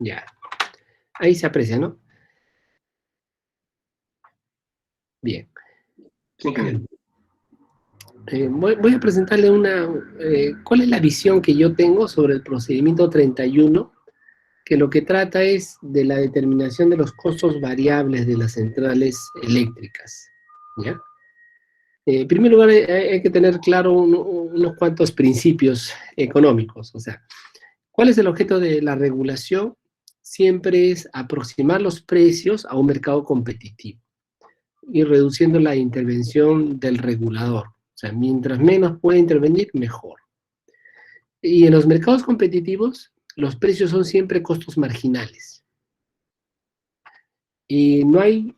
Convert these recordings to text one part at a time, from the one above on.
Ya, ahí se aprecia, ¿no? Bien. Ok. Voy a presentarle cuál es la visión que yo tengo sobre el procedimiento 31, que lo que trata es de la determinación de los costos variables de las centrales eléctricas, ¿ya? En primer lugar, hay que tener claro unos cuantos principios económicos. O sea, ¿cuál es el objeto de la regulación? Siempre es aproximar los precios a un mercado competitivo y reduciendo la intervención del regulador. O sea, mientras menos pueda intervenir, mejor. Y en los mercados competitivos, los precios son siempre costos marginales. Y no hay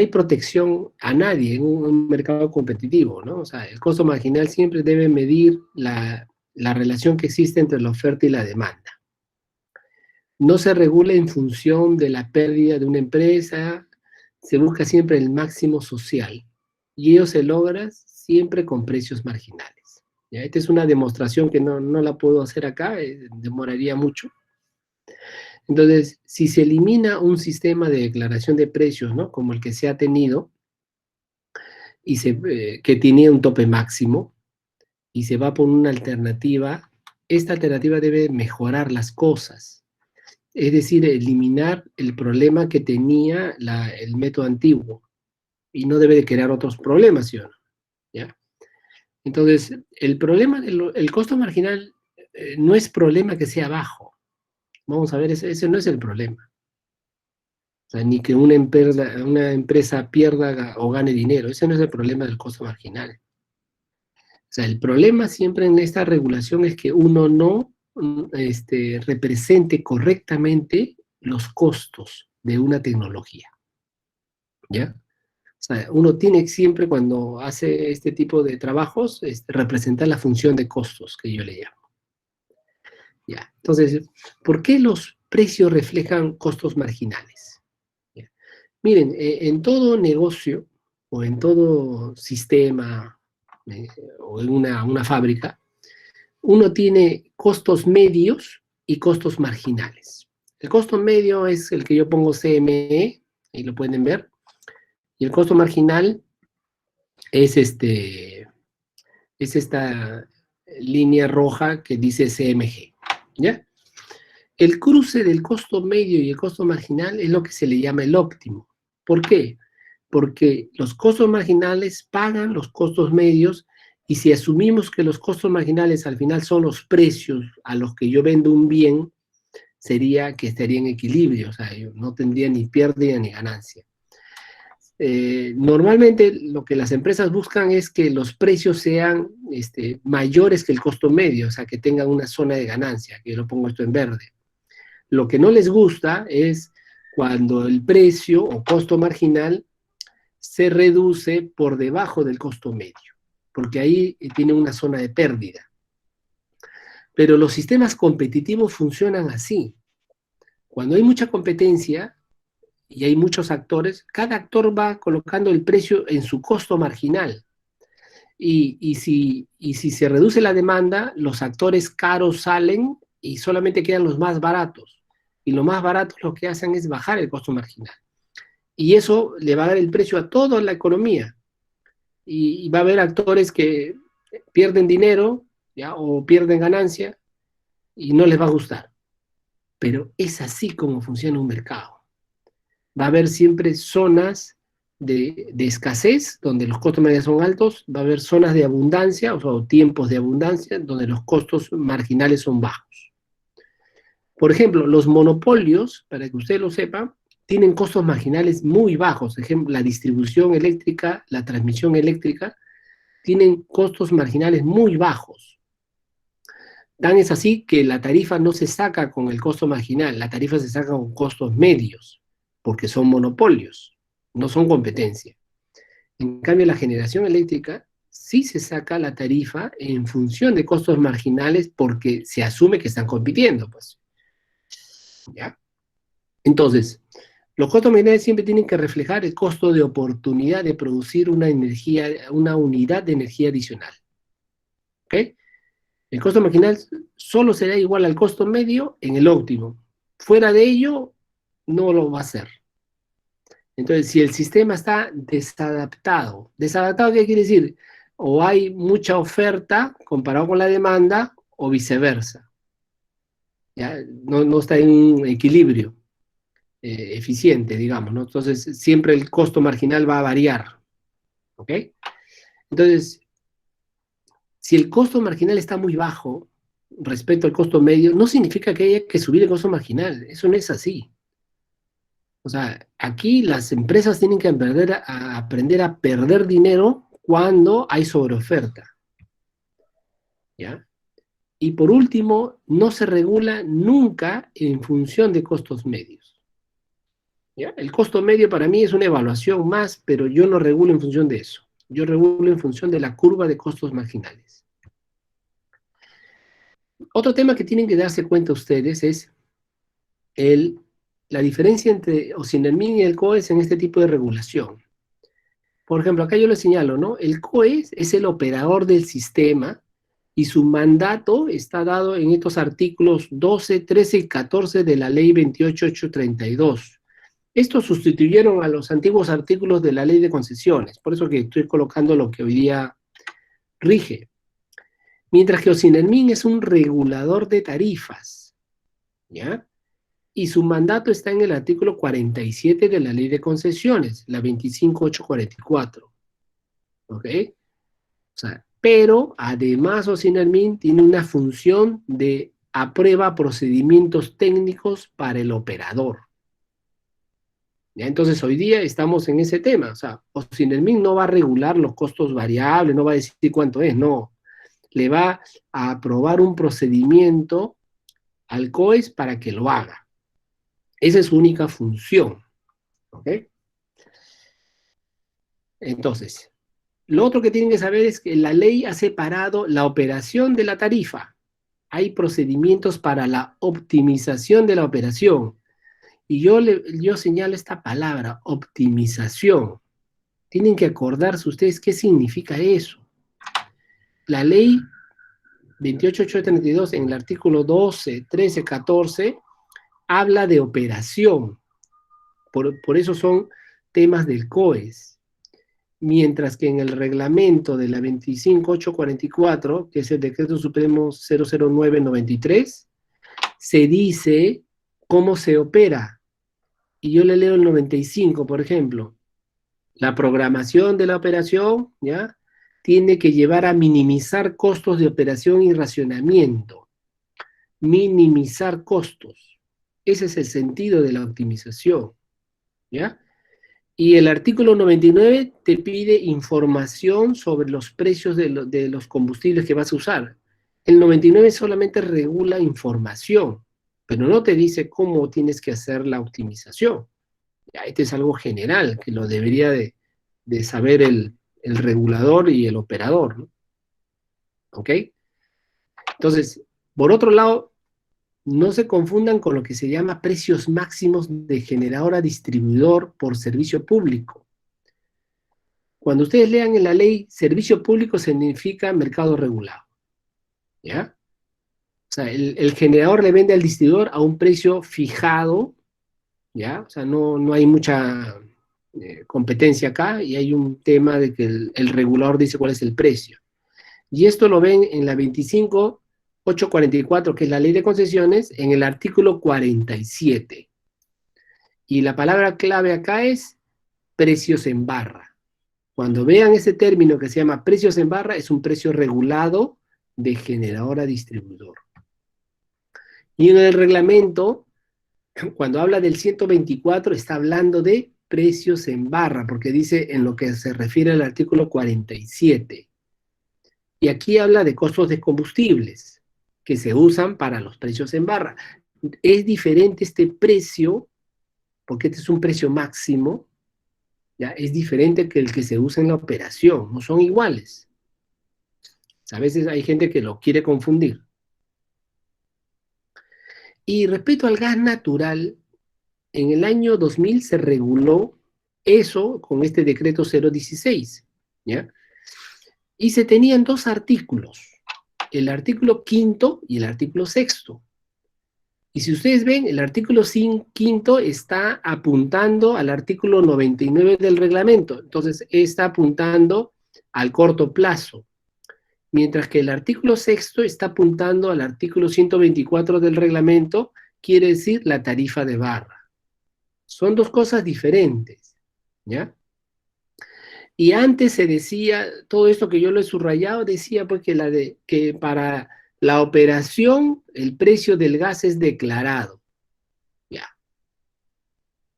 protección a nadie en un mercado competitivo, ¿no? O sea, el costo marginal siempre debe medir la relación que existe entre la oferta y la demanda. No se regula en función de la pérdida de una empresa, se busca siempre el máximo social y ello se logra siempre con precios marginales. ¿Ya? Esta es una demostración que no la puedo hacer acá, demoraría mucho. Entonces, si se elimina un sistema de declaración de precios, ¿no? Como el que se ha tenido, que tenía un tope máximo, y se va por una alternativa, esta alternativa debe mejorar las cosas. Es decir, eliminar el problema que tenía el método antiguo, y no debe de crear otros problemas, ¿sí o no? ¿Ya? Entonces, el costo marginal no es problema que sea bajo. Vamos a ver, ese no es el problema. O sea, ni que una empresa pierda o gane dinero. Ese no es el problema del costo marginal. O sea, el problema siempre en esta regulación es que uno no represente correctamente los costos de una tecnología. ¿Ya? O sea, uno tiene siempre, cuando hace este tipo de trabajos, representar la función de costos, que yo le llamo. ¿Ya? Entonces, ¿por qué los precios reflejan costos marginales? ¿Ya? Miren, en todo negocio o en todo sistema o en una fábrica, uno tiene costos medios y costos marginales. El costo medio es el que yo pongo CME, ahí lo pueden ver, y el costo marginal es esta línea roja que dice CMG, ¿ya? El cruce del costo medio y el costo marginal es lo que se le llama el óptimo. ¿Por qué? Porque los costos marginales pagan los costos medios, y si asumimos que los costos marginales al final son los precios a los que yo vendo un bien, sería que estaría en equilibrio, o sea, yo no tendría ni pérdida ni ganancia. Normalmente lo que las empresas buscan es que los precios sean mayores que el costo medio, o sea, que tengan una zona de ganancia, que yo lo pongo esto en verde. Lo que no les gusta es cuando el precio o costo marginal se reduce por debajo del costo medio, porque ahí tiene una zona de pérdida. Pero los sistemas competitivos funcionan así. Cuando hay mucha competencia y hay muchos actores, cada actor va colocando el precio en su costo marginal. Y si se reduce la demanda, los actores caros salen y solamente quedan los más baratos. Y los más baratos lo que hacen es bajar el costo marginal. Y eso le va a dar el precio a toda la economía. Y va a haber actores que pierden dinero, ¿ya? O pierden ganancia y no les va a gustar. Pero es así como funciona un mercado. Va a haber siempre zonas de escasez, donde los costos medios son altos, va a haber zonas de abundancia, o sea, tiempos de abundancia, donde los costos marginales son bajos. Por ejemplo, los monopolios, para que usted lo sepa, tienen costos marginales muy bajos. Por ejemplo, la distribución eléctrica, la transmisión eléctrica, tienen costos marginales muy bajos. Tan es así que la tarifa no se saca con el costo marginal, la tarifa se saca con costos medios, porque son monopolios, no son competencia. En cambio, la generación eléctrica sí se saca la tarifa en función de costos marginales, porque se asume que están compitiendo, pues. ¿Ya? Entonces, los costos marginales siempre tienen que reflejar el costo de oportunidad de producir una unidad de energía adicional. ¿Ok? El costo marginal solo será igual al costo medio en el óptimo. Fuera de ello, no lo va a hacer. Entonces, si el sistema está desadaptado, ¿desadaptado qué quiere decir? O hay mucha oferta comparado con la demanda, o viceversa. ¿Ya? No está en un equilibrio eficiente, digamos, ¿no? Entonces, siempre el costo marginal va a variar, ¿ok? Entonces, si el costo marginal está muy bajo respecto al costo medio, no significa que haya que subir el costo marginal. Eso no es así. O sea, aquí las empresas tienen que aprender a perder dinero cuando hay sobreoferta, ¿ya? Y por último, no se regula nunca en función de costos medios, ¿ya? El costo medio para mí es una evaluación más, pero yo no regulo en función de eso. Yo regulo en función de la curva de costos marginales. Otro tema que tienen que darse cuenta ustedes es la diferencia entre Osinermin y el COES en este tipo de regulación. Por ejemplo, acá yo le señalo, ¿no? El COES es el operador del sistema y su mandato está dado en estos artículos 12, 13 y 14 de la ley 28832. Estos sustituyeron a los antiguos artículos de la ley de concesiones, por eso que estoy colocando lo que hoy día rige. Mientras que Osinermin es un regulador de tarifas, ¿ya? Y su mandato está en el artículo 47 de la ley de concesiones, la 25844. ¿Ok? O sea, pero además Osinermin tiene una función de aprueba procedimientos técnicos para el operador. ¿Ya? Entonces hoy día estamos en ese tema. O sea, Osinermin no va a regular los costos variables, no va a decir cuánto es, no. Le va a aprobar un procedimiento al COES para que lo haga. Esa es su única función. ¿Ok? Entonces, lo otro que tienen que saber es que la ley ha separado la operación de la tarifa. Hay procedimientos para la optimización de la operación. Y yo señalo esta palabra, optimización. Tienen que acordarse ustedes qué significa eso. La ley 28832 en el artículo 12, 13, 14 habla de operación. Por eso son temas del COES. Mientras que en el reglamento de la 25844, que es el Decreto Supremo 00993, se dice cómo se opera. Y yo le leo el 95, por ejemplo. La programación de la operación, ¿ya? Tiene que llevar a minimizar costos de operación y racionamiento. Minimizar costos. Ese es el sentido de la optimización, ¿ya? Y el artículo 99 te pide información sobre los precios de los combustibles que vas a usar. El 99 solamente regula información, pero no te dice cómo tienes que hacer la optimización. Ya, este es algo general que lo debería de saber el regulador y el operador, ¿no? ¿Ok? Entonces, por otro lado, no se confundan con lo que se llama precios máximos de generador a distribuidor por servicio público. Cuando ustedes lean en la ley, servicio público significa mercado regulado, ¿ya? O sea, el generador le vende al distribuidor a un precio fijado, ¿ya? O sea, no hay mucha competencia acá y hay un tema de que el regulador dice cuál es el precio. Y esto lo ven en la 25844, que es la ley de concesiones, en el artículo 47. Y la palabra clave acá es precios en barra. Cuando vean ese término que se llama precios en barra, es un precio regulado de generador a distribuidor. Y en el reglamento, cuando habla del 124, está hablando de precios en barra, porque dice en lo que se refiere al artículo 47. Y aquí habla de costos de combustibles que se usan para los precios en barra. Es diferente este precio, porque este es un precio máximo, ¿ya? Es diferente que el que se usa en la operación, no son iguales. A veces hay gente que lo quiere confundir. Y respecto al gas natural, en el año 2000 se reguló eso con este decreto 016, ¿ya? Y se tenían dos artículos, el artículo 5º y el artículo 6º. Y si ustedes ven, el artículo 5 está apuntando al artículo 99 del reglamento. Entonces, está apuntando al corto plazo. Mientras que el artículo 6 está apuntando al artículo 124 del reglamento, quiere decir la tarifa de barra. Son dos cosas diferentes, ¿ya? Y antes se decía, todo esto que yo lo he subrayado, decía pues que para la operación el precio del gas es declarado, ¿ya?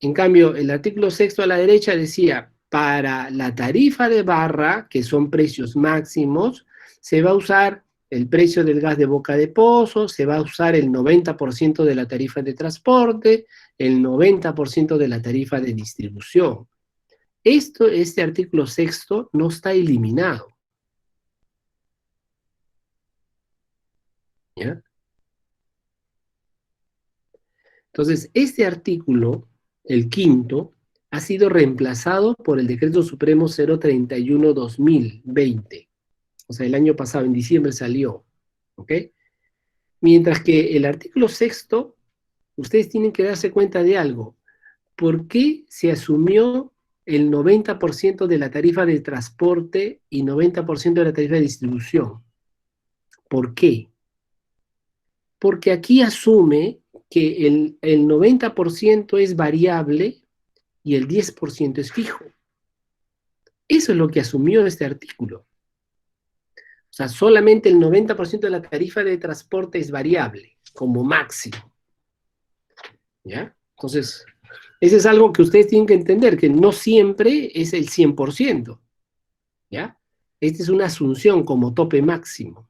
En cambio, el artículo 6 a la derecha decía, para la tarifa de barra, que son precios máximos, se va a usar el precio del gas de boca de pozo, se va a usar el 90% de la tarifa de transporte, el 90% de la tarifa de distribución. Este artículo 6 no está eliminado, ¿ya? Entonces, este artículo, el quinto, ha sido reemplazado por el Decreto Supremo 031-2020. O sea, el año pasado, en diciembre salió, ¿ok? Mientras que el artículo 6, ustedes tienen que darse cuenta de algo. ¿Por qué se asumió el 90% de la tarifa de transporte y 90% de la tarifa de distribución? ¿Por qué? Porque aquí asume que el 90% es variable y el 10% es fijo. Eso es lo que asumió este artículo. O sea, solamente el 90% de la tarifa de transporte es variable, como máximo. ¿Ya? Entonces, eso es algo que ustedes tienen que entender, que no siempre es el 100%. ¿Ya? Esta es una asunción como tope máximo.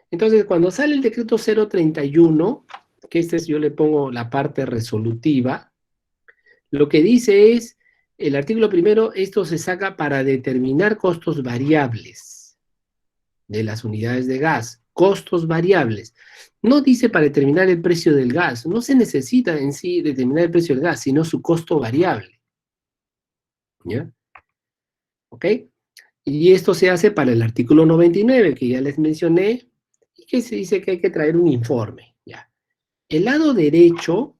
Entonces, cuando sale el decreto 031, que yo le pongo la parte resolutiva, lo que dice es, el artículo primero, esto se saca para determinar costos variables de las unidades de gas, costos variables. No dice para determinar el precio del gas, no se necesita en sí determinar el precio del gas, sino su costo variable. ¿Ya? ¿Ok? Y esto se hace para el artículo 99, que ya les mencioné, y que se dice que hay que traer un informe. ¿Ya? El lado derecho,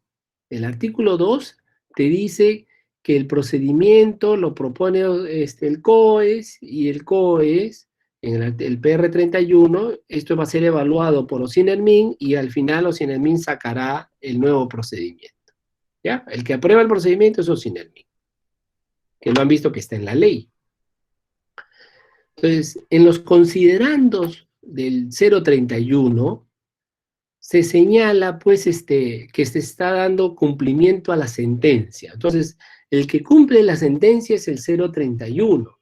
el artículo 2, te dice que el procedimiento lo propone el COES, y el COES, en el PR31, esto va a ser evaluado por OCINELMIN, y al final OCINELMIN sacará el nuevo procedimiento. ¿Ya? El que aprueba el procedimiento es OCINELMIN, que lo han visto que está en la ley. Entonces, en los considerandos del 031, se señala, pues, que se está dando cumplimiento a la sentencia. Entonces, el que cumple la sentencia es el 031,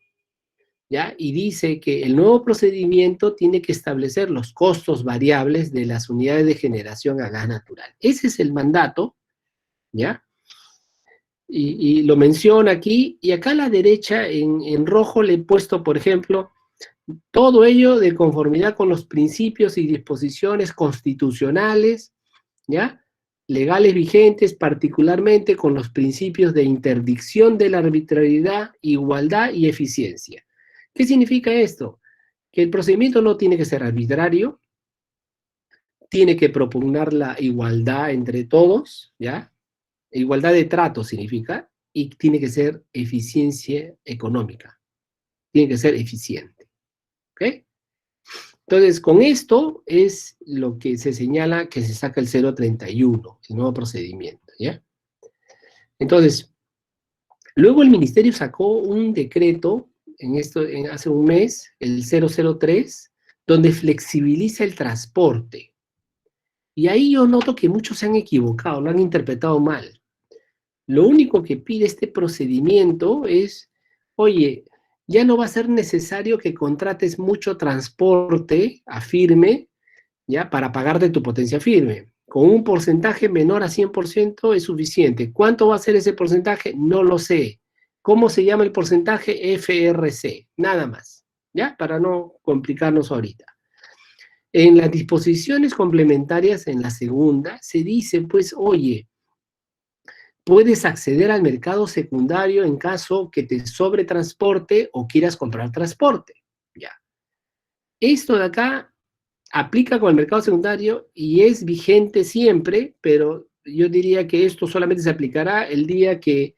¿ya? Y dice que el nuevo procedimiento tiene que establecer los costos variables de las unidades de generación a gas natural. Ese es el mandato, ¿ya? Y lo menciona aquí, y acá a la derecha, en rojo, le he puesto, por ejemplo, todo ello de conformidad con los principios y disposiciones constitucionales, ¿ya? Legales vigentes, particularmente con los principios de interdicción de la arbitrariedad, igualdad y eficiencia. ¿Qué significa esto? Que el procedimiento no tiene que ser arbitrario, tiene que propugnar la igualdad entre todos, ¿ya? Igualdad de trato significa, y tiene que ser eficiencia económica, tiene que ser eficiente, ¿ok? Entonces, con esto es lo que se señala que se saca el 031, el nuevo procedimiento, ¿ya? Entonces, luego el ministerio sacó un decreto hace un mes, el 003, donde flexibiliza el transporte. Y ahí yo noto que muchos se han equivocado, lo han interpretado mal. Lo único que pide este procedimiento es, oye, ya no va a ser necesario que contrates mucho transporte a firme, ¿ya? Para pagarte tu potencia firme. Con un porcentaje menor a 100% es suficiente. ¿Cuánto va a ser ese porcentaje? No lo sé. ¿Cómo se llama el porcentaje? FRC, nada más, ¿ya? Para no complicarnos ahorita. En las disposiciones complementarias, en la segunda, se dice, pues, oye, puedes acceder al mercado secundario en caso que te sobre transporte o quieras comprar transporte, ¿ya? Esto de acá aplica con el mercado secundario y es vigente siempre, pero yo diría que esto solamente se aplicará el día que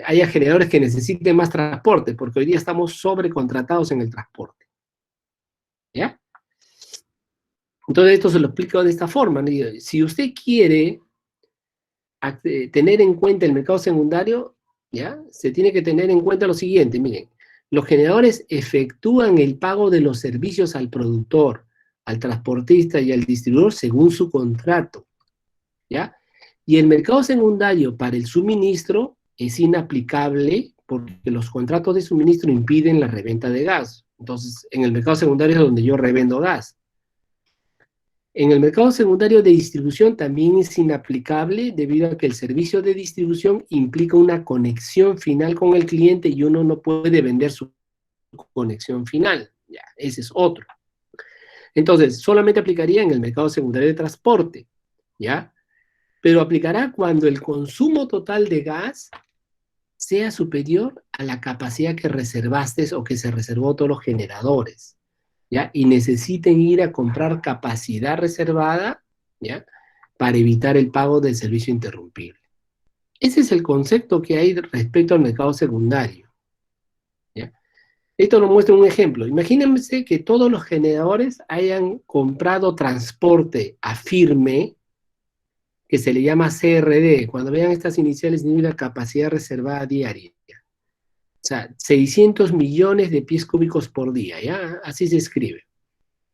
haya generadores que necesiten más transporte, porque hoy día estamos sobrecontratados en el transporte. ¿Ya? Entonces esto se lo explico de esta forma, ¿no? Si usted quiere tener en cuenta el mercado secundario, ¿ya? Se tiene que tener en cuenta lo siguiente, miren, los generadores efectúan el pago de los servicios al productor, al transportista y al distribuidor según su contrato, ¿ya? Y el mercado secundario para el suministro es inaplicable porque los contratos de suministro impiden la reventa de gas. Entonces, en el mercado secundario es donde yo revendo gas. En el mercado secundario de distribución también es inaplicable debido a que el servicio de distribución implica una conexión final con el cliente y uno no puede vender su conexión final. Ya, ese es otro. Entonces, solamente aplicaría en el mercado secundario de transporte, ¿ya? Pero aplicará cuando el consumo total de gas sea superior a la capacidad que reservaste o que se reservó todos los generadores, ¿ya? Y necesiten ir a comprar capacidad reservada, ¿ya? Para evitar el pago del servicio interrumpible. Ese es el concepto que hay respecto al mercado secundario, ¿ya? Esto lo muestra un ejemplo. Imagínense que todos los generadores hayan comprado transporte a firme, que se le llama CRD. Cuando vean estas iniciales, significa capacidad reservada diaria. O sea, 600 millones de pies cúbicos por día, ¿ya? Así se escribe.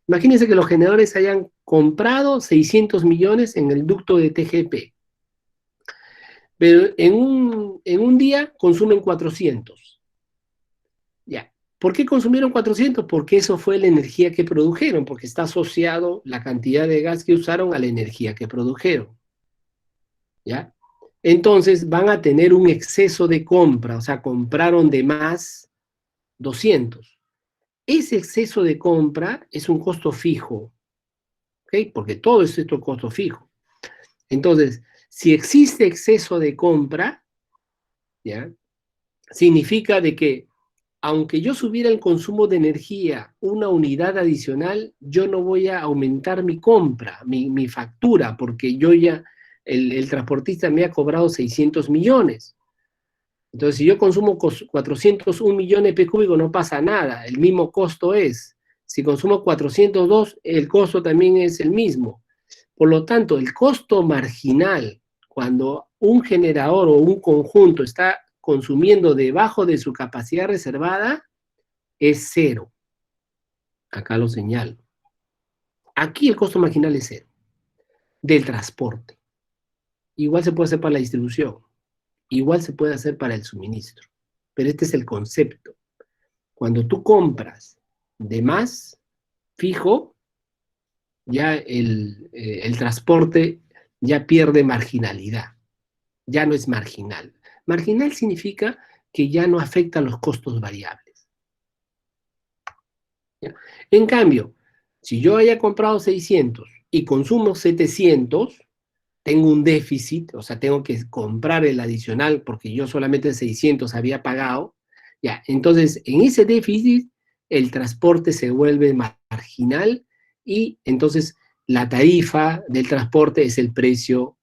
Imagínense que los generadores hayan comprado 600 millones en el ducto de TGP, pero en un día consumen 400. Ya. ¿Por qué consumieron 400? Porque eso fue la energía que produjeron, porque está asociado la cantidad de gas que usaron a la energía que produjeron. ¿Ya? Entonces van a tener un exceso de compra, o sea, compraron de más 200. Ese exceso de compra es un costo fijo, ¿ok? Porque todo esto es costo fijo. Entonces, si existe exceso de compra, ¿ya? Significa de que aunque yo subiera el consumo de energía una unidad adicional, yo no voy a aumentar mi compra, mi factura, porque yo ya, el transportista me ha cobrado 600 millones. Entonces, si yo consumo 401 millones de pies cúbicos, no pasa nada, el mismo costo es. Si consumo 402, el costo también es el mismo. Por lo tanto, el costo marginal, cuando un generador o un conjunto está consumiendo debajo de su capacidad reservada, es cero. Acá lo señalo. Aquí el costo marginal es cero. Del transporte. Igual se puede hacer para la distribución. Igual se puede hacer para el suministro. Pero este es el concepto. Cuando tú compras de más fijo, ya el transporte ya pierde marginalidad. Ya no es marginal. Marginal significa que ya no afecta a los costos variables. ¿Ya? En cambio, si yo haya comprado 600 y consumo 700, tengo un déficit, o sea, tengo que comprar el adicional porque yo solamente 600 había pagado, ya, entonces en ese déficit el transporte se vuelve marginal y entonces la tarifa del transporte es el precio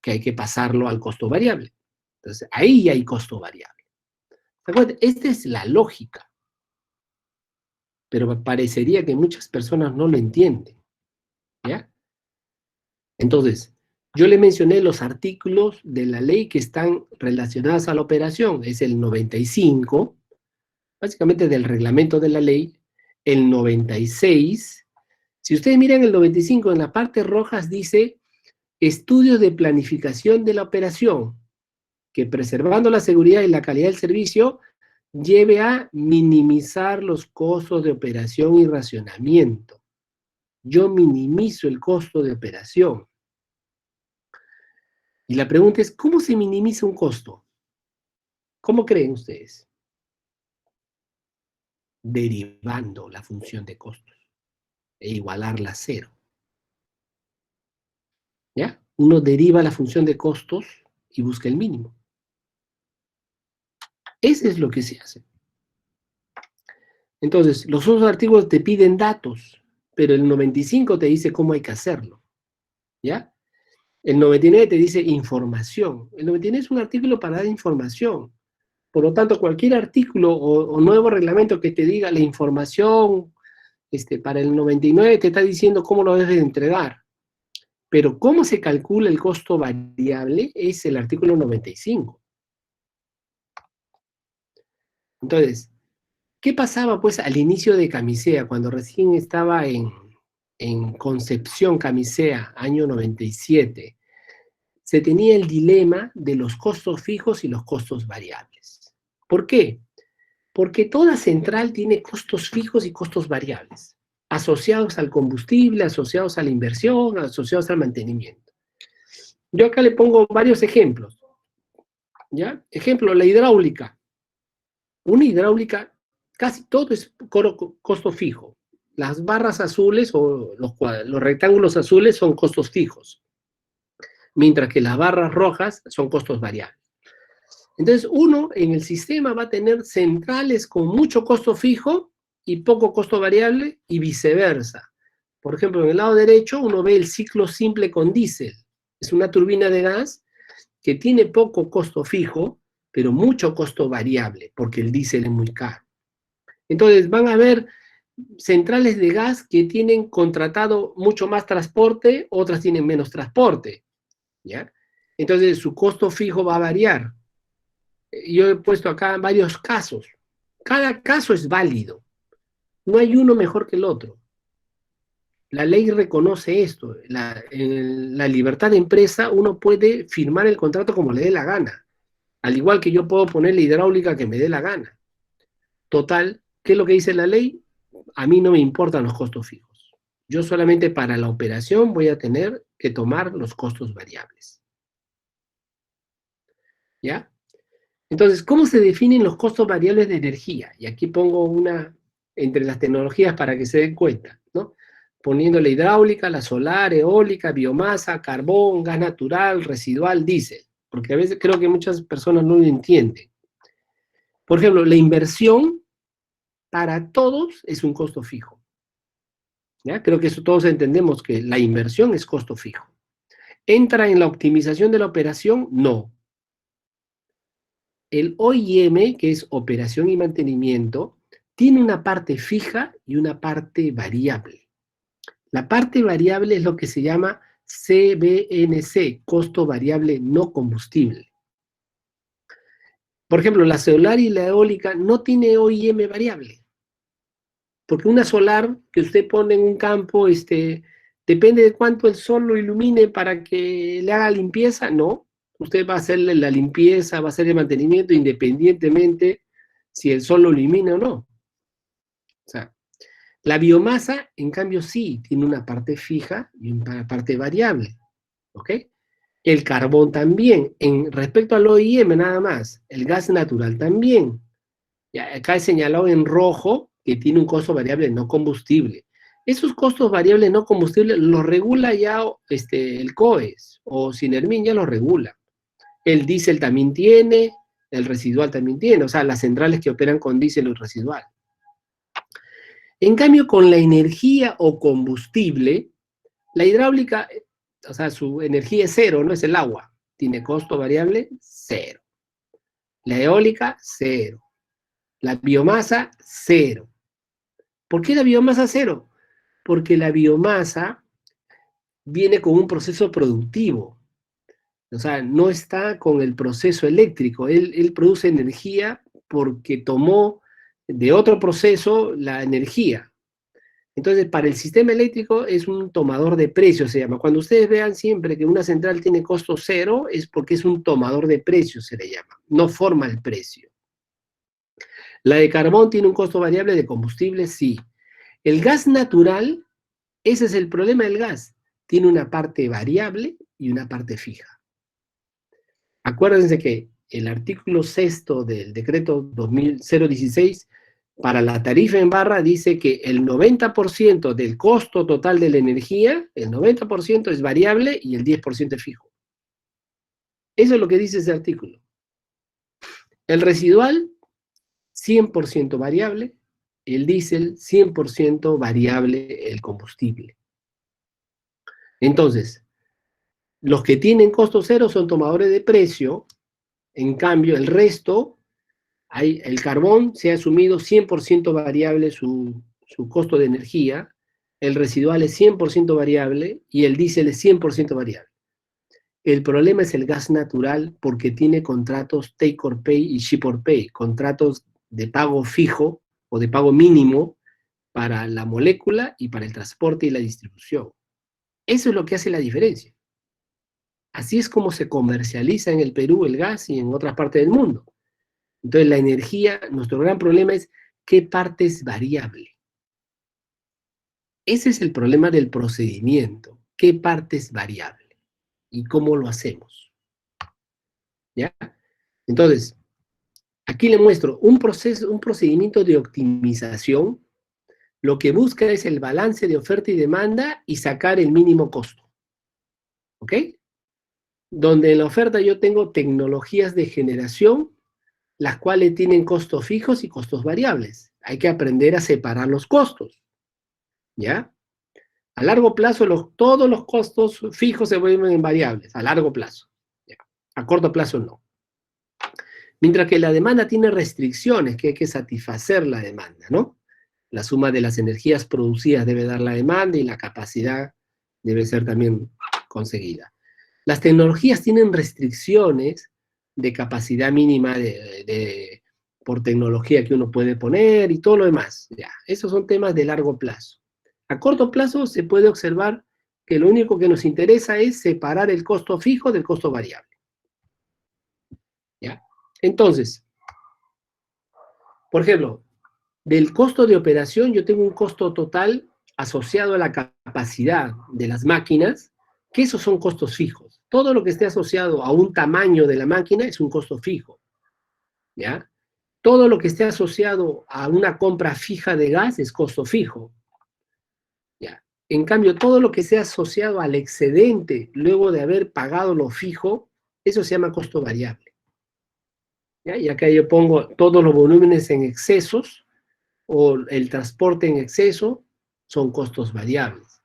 que hay que pasarlo al costo variable. Entonces ahí hay costo variable. ¿De acuerdo? Esta es la lógica, pero parecería que muchas personas no lo entienden, ¿ya? Entonces, yo le mencioné los artículos de la ley que están relacionados a la operación. Es el 95, básicamente del reglamento de la ley, el 96. Si ustedes miran el 95, en la parte rojas dice estudios de planificación de la operación, que preservando la seguridad y la calidad del servicio, lleve a minimizar los costos de operación y racionamiento. Yo minimizo el costo de operación. Y la pregunta es, ¿cómo se minimiza un costo? ¿Cómo creen ustedes? Derivando la función de costos e igualarla a cero. ¿Ya? Uno deriva la función de costos y busca el mínimo. Eso es lo que se hace. Entonces, los otros artículos te piden datos. pero el 95 te dice cómo hay que hacerlo, ¿ya? El 99 te dice información. El 99 es un artículo para dar información. Por lo tanto, cualquier artículo o nuevo reglamento que te diga la información para el 99 te está diciendo cómo lo debes de entregar. Pero cómo se calcula el costo variable es el artículo 95. Entonces, ¿qué pasaba pues al inicio de Camisea, cuando recién estaba en concepción Camisea, año 97? Se tenía el dilema de los costos fijos y los costos variables. ¿Por qué? Porque toda central tiene costos fijos y costos variables, asociados al combustible, asociados a la inversión, asociados al mantenimiento. Yo acá le pongo varios ejemplos, ¿ya? Ejemplo, la hidráulica. Una hidráulica, casi todo es costo fijo. Las barras azules o los rectángulos azules son costos fijos, mientras que las barras rojas son costos variables. Entonces, uno en el sistema va a tener centrales con mucho costo fijo y poco costo variable y viceversa. Por ejemplo, en el lado derecho uno ve el ciclo simple con diésel. Es una turbina de gas que tiene poco costo fijo, pero mucho costo variable, porque el diésel es muy caro. Entonces, van a haber centrales de gas que tienen contratado mucho más transporte, otras tienen menos transporte, ¿ya? Entonces, su costo fijo va a variar. Yo he puesto acá varios casos. Cada caso es válido. No hay uno mejor que el otro. La ley reconoce esto. En la libertad de empresa uno puede firmar el contrato como le dé la gana. Al igual que yo puedo poner la hidráulica que me dé la gana. Total, ¿qué es lo que dice la ley? A mí no me importan los costos fijos. Yo solamente para la operación voy a tener que tomar los costos variables. ¿Ya? Entonces, ¿cómo se definen los costos variables de energía? Y aquí pongo una entre las tecnologías para que se den cuenta, ¿no? Poniendo la hidráulica, la solar, eólica, biomasa, carbón, gas natural, residual, diésel. Porque a veces creo que muchas personas no lo entienden. Por ejemplo, la inversión para todos es un costo fijo. ¿Ya? Creo que eso todos entendemos que la inversión es costo fijo. ¿Entra en la optimización de la operación? No. El OIM, que es operación y mantenimiento, tiene una parte fija y una parte variable. La parte variable es lo que se llama CBNC, costo variable no combustible. Por ejemplo, la solar y la eólica no tiene OIM variable. Porque una solar que usted pone en un campo, depende de cuánto el sol lo ilumine para que le haga limpieza, no. Usted va a hacerle la limpieza, va a hacer el mantenimiento independientemente si el sol lo ilumina o no. O sea, la biomasa, en cambio, sí, tiene una parte fija y una parte variable, ¿ok? El carbón también, respecto al OIM nada más, el gas natural también. Ya, acá he señalado en rojo que tiene un costo variable no combustible. Esos costos variables no combustibles los regula ya el COES o Sinermin ya los regula. El diésel también tiene, el residual también tiene, o sea, las centrales que operan con diésel o residual. En cambio, con la energía o combustible, la hidráulica, o sea, su energía es cero, no es el agua. Tiene costo variable cero. La eólica, cero. La biomasa, cero. ¿Por qué la biomasa cero? Porque la biomasa viene con un proceso productivo. O sea, no está con el proceso eléctrico. Él produce energía porque tomó de otro proceso la energía. Entonces, para el sistema eléctrico es un tomador de precios, se llama. Cuando ustedes vean siempre que una central tiene costo cero, es porque es un tomador de precios, se le llama. No forma el precio. La de carbón tiene un costo variable, de combustible, sí. El gas natural, ese es el problema del gas. Tiene una parte variable y una parte fija. Acuérdense que el artículo 6 del decreto 2016 para la tarifa en barra dice que el 90% del costo total de la energía, el 90% es variable y el 10% es fijo. Eso es lo que dice ese artículo. El residual, 100% variable el diésel 100% variable el combustible. Entonces, los que tienen costo cero son tomadores de precio, en cambio el resto, el carbón se ha asumido 100% variable su costo de energía, el residual es 100% variable y el diésel es 100% variable. El problema es el gas natural porque tiene contratos take or pay y ship or pay, contratos de pago fijo o de pago mínimo para la molécula y para el transporte y la distribución. Eso es lo que hace la diferencia. Así es como se comercializa en el Perú el gas y en otras partes del mundo. Entonces la energía, nuestro gran problema es qué parte es variable. Ese es el problema del procedimiento, qué parte es variable y cómo lo hacemos. ¿Ya? Entonces, aquí le muestro un procedimiento de optimización. Lo que busca es el balance de oferta y demanda y sacar el mínimo costo. ¿Ok? Donde en la oferta yo tengo tecnologías de generación, las cuales tienen costos fijos y costos variables. Hay que aprender a separar los costos. ¿Ya? A largo plazo, todos los costos fijos se vuelven en variables, a largo plazo. ¿Ya? A corto plazo no. Mientras que la demanda tiene restricciones, que hay que satisfacer la demanda, ¿no? La suma de las energías producidas debe dar la demanda y la capacidad debe ser también conseguida. Las tecnologías tienen restricciones de capacidad mínima por tecnología que uno puede poner y todo lo demás. Ya, esos son temas de largo plazo. A corto plazo se puede observar que lo único que nos interesa es separar el costo fijo del costo variable. ¿Ya? Entonces, por ejemplo, del costo de operación yo tengo un costo total asociado a la capacidad de las máquinas, que esos son costos fijos. Todo lo que esté asociado a un tamaño de la máquina es un costo fijo. ¿Ya? Todo lo que esté asociado a una compra fija de gas es costo fijo. ¿Ya? En cambio, todo lo que sea asociado al excedente luego de haber pagado lo fijo, eso se llama costo variable. ¿Ya? Y acá yo pongo todos los volúmenes en excesos o el transporte en exceso son costos variables.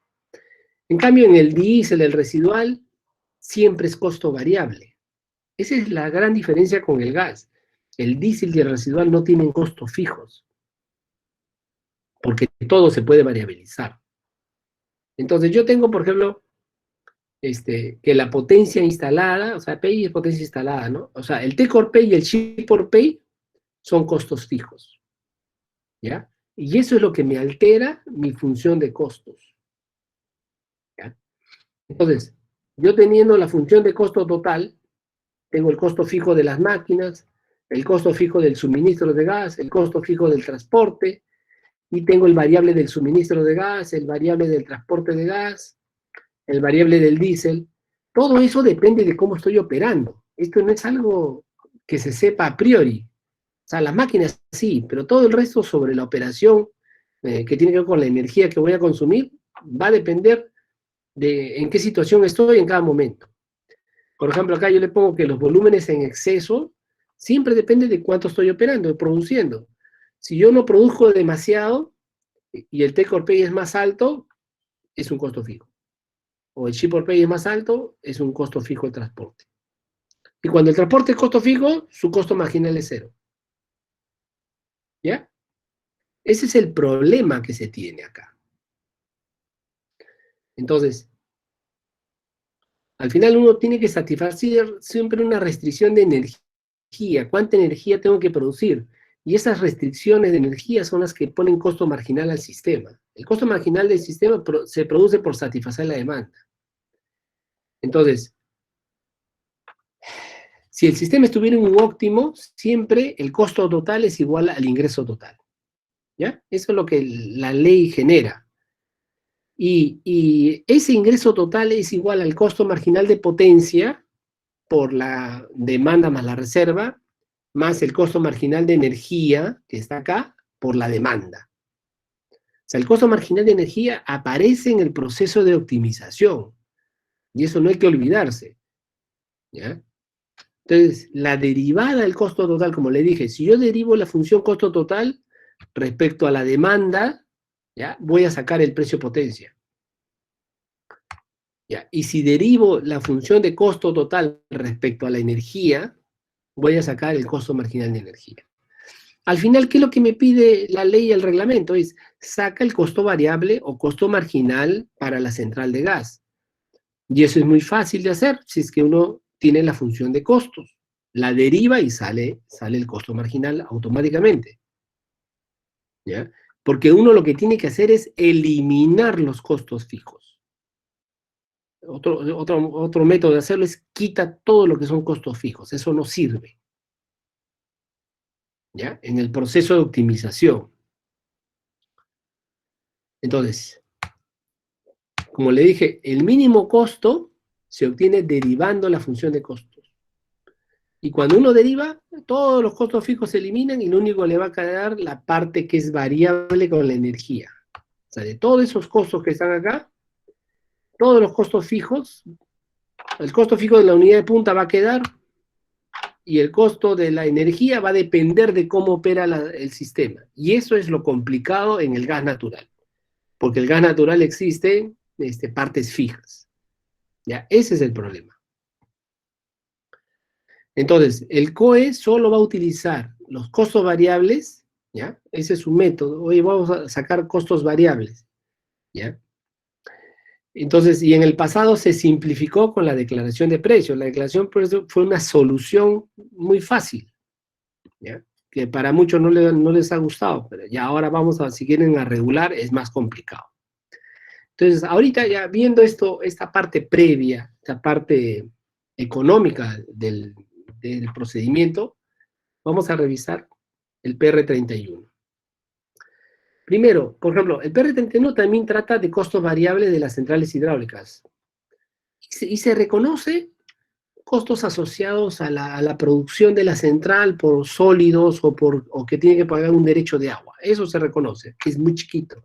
En cambio, en el diésel, el residual, siempre es costo variable. Esa es la gran diferencia con el gas. El diésel y el residual no tienen costos fijos, porque todo se puede variabilizar. Entonces yo tengo, por ejemplo, que la potencia instalada, o sea, PI es potencia instalada, ¿no? O sea, el take or pay y el ship or pay son costos fijos, ¿ya? Y eso es lo que me altera mi función de costos, ¿ya? Entonces, yo teniendo la función de costo total, tengo el costo fijo de las máquinas, el costo fijo del suministro de gas, el costo fijo del transporte, y tengo el variable del suministro de gas, el variable del transporte de gas, el variable del diésel. Todo eso depende de cómo estoy operando. Esto no es algo que se sepa a priori. O sea, las máquinas sí, pero todo el resto sobre la operación que tiene que ver con la energía que voy a consumir va a depender de en qué situación estoy en cada momento. Por ejemplo, acá yo le pongo que los volúmenes en exceso siempre depende de cuánto estoy operando, produciendo. Si yo no produzco demasiado y el take or pay es más alto, es un costo fijo. O el ship or pay es más alto, es un costo fijo el transporte. Y cuando el transporte es costo fijo, su costo marginal es cero. ¿Ya? Ese es el problema que se tiene acá. Entonces, al final uno tiene que satisfacer siempre una restricción de energía. ¿Cuánta energía tengo que producir? Y esas restricciones de energía son las que ponen costo marginal al sistema. El costo marginal del sistema se produce por satisfacer la demanda. Entonces, si el sistema estuviera en un óptimo, siempre el costo total es igual al ingreso total. ¿Ya? Eso es lo que la ley genera. Y ese ingreso total es igual al costo marginal de potencia por la demanda más la reserva, más el costo marginal de energía, que está acá, por la demanda. O sea, el costo marginal de energía aparece en el proceso de optimización. Y eso no hay que olvidarse. ¿Ya? Entonces, la derivada del costo total, como le dije, si yo derivo la función costo total, respecto a la demanda, ¿ya? Voy a sacar el precio potencia. ¿Ya? Y si derivo la función de costo total respecto a la energía, voy a sacar el costo marginal de energía. Al final, ¿qué es lo que me pide la ley y el reglamento? Es, saca el costo variable o costo marginal para la central de gas. Y eso es muy fácil de hacer si es que uno tiene la función de costos. La deriva y sale el costo marginal automáticamente. ¿Ya? Porque uno lo que tiene que hacer es eliminar los costos fijos. Otro método de hacerlo es quita todo lo que son costos fijos. Eso no sirve. ¿Ya? En el proceso de optimización. Entonces, como le dije, el mínimo costo se obtiene derivando la función de costos. Y cuando uno deriva, todos los costos fijos se eliminan y lo único que le va a quedar la parte que es variable con la energía. O sea, de todos esos costos que están acá, todos los costos fijos, el costo fijo de la unidad de punta va a quedar y el costo de la energía va a depender de cómo opera el sistema. Y eso es lo complicado en el gas natural. Porque el gas natural existe partes fijas. ¿Ya? Ese es el problema. Entonces, el COE solo va a utilizar los costos variables, ¿ya? Ese es su método. Oye, vamos a sacar costos variables, ¿ya? Entonces, y en el pasado se simplificó con la declaración de precios. La declaración de precios fue una solución muy fácil, ¿ya? Que para muchos no les ha gustado, pero ya ahora vamos a, si quieren a regular, es más complicado. Entonces, ahorita ya viendo esta parte previa, esta parte económica del procedimiento, vamos a revisar el PR31. Primero, por ejemplo, el PR31 también trata de costos variables de las centrales hidráulicas. Y se reconoce costos asociados a la producción de la central por sólidos o que tiene que pagar un derecho de agua. Eso se reconoce, que es muy chiquito.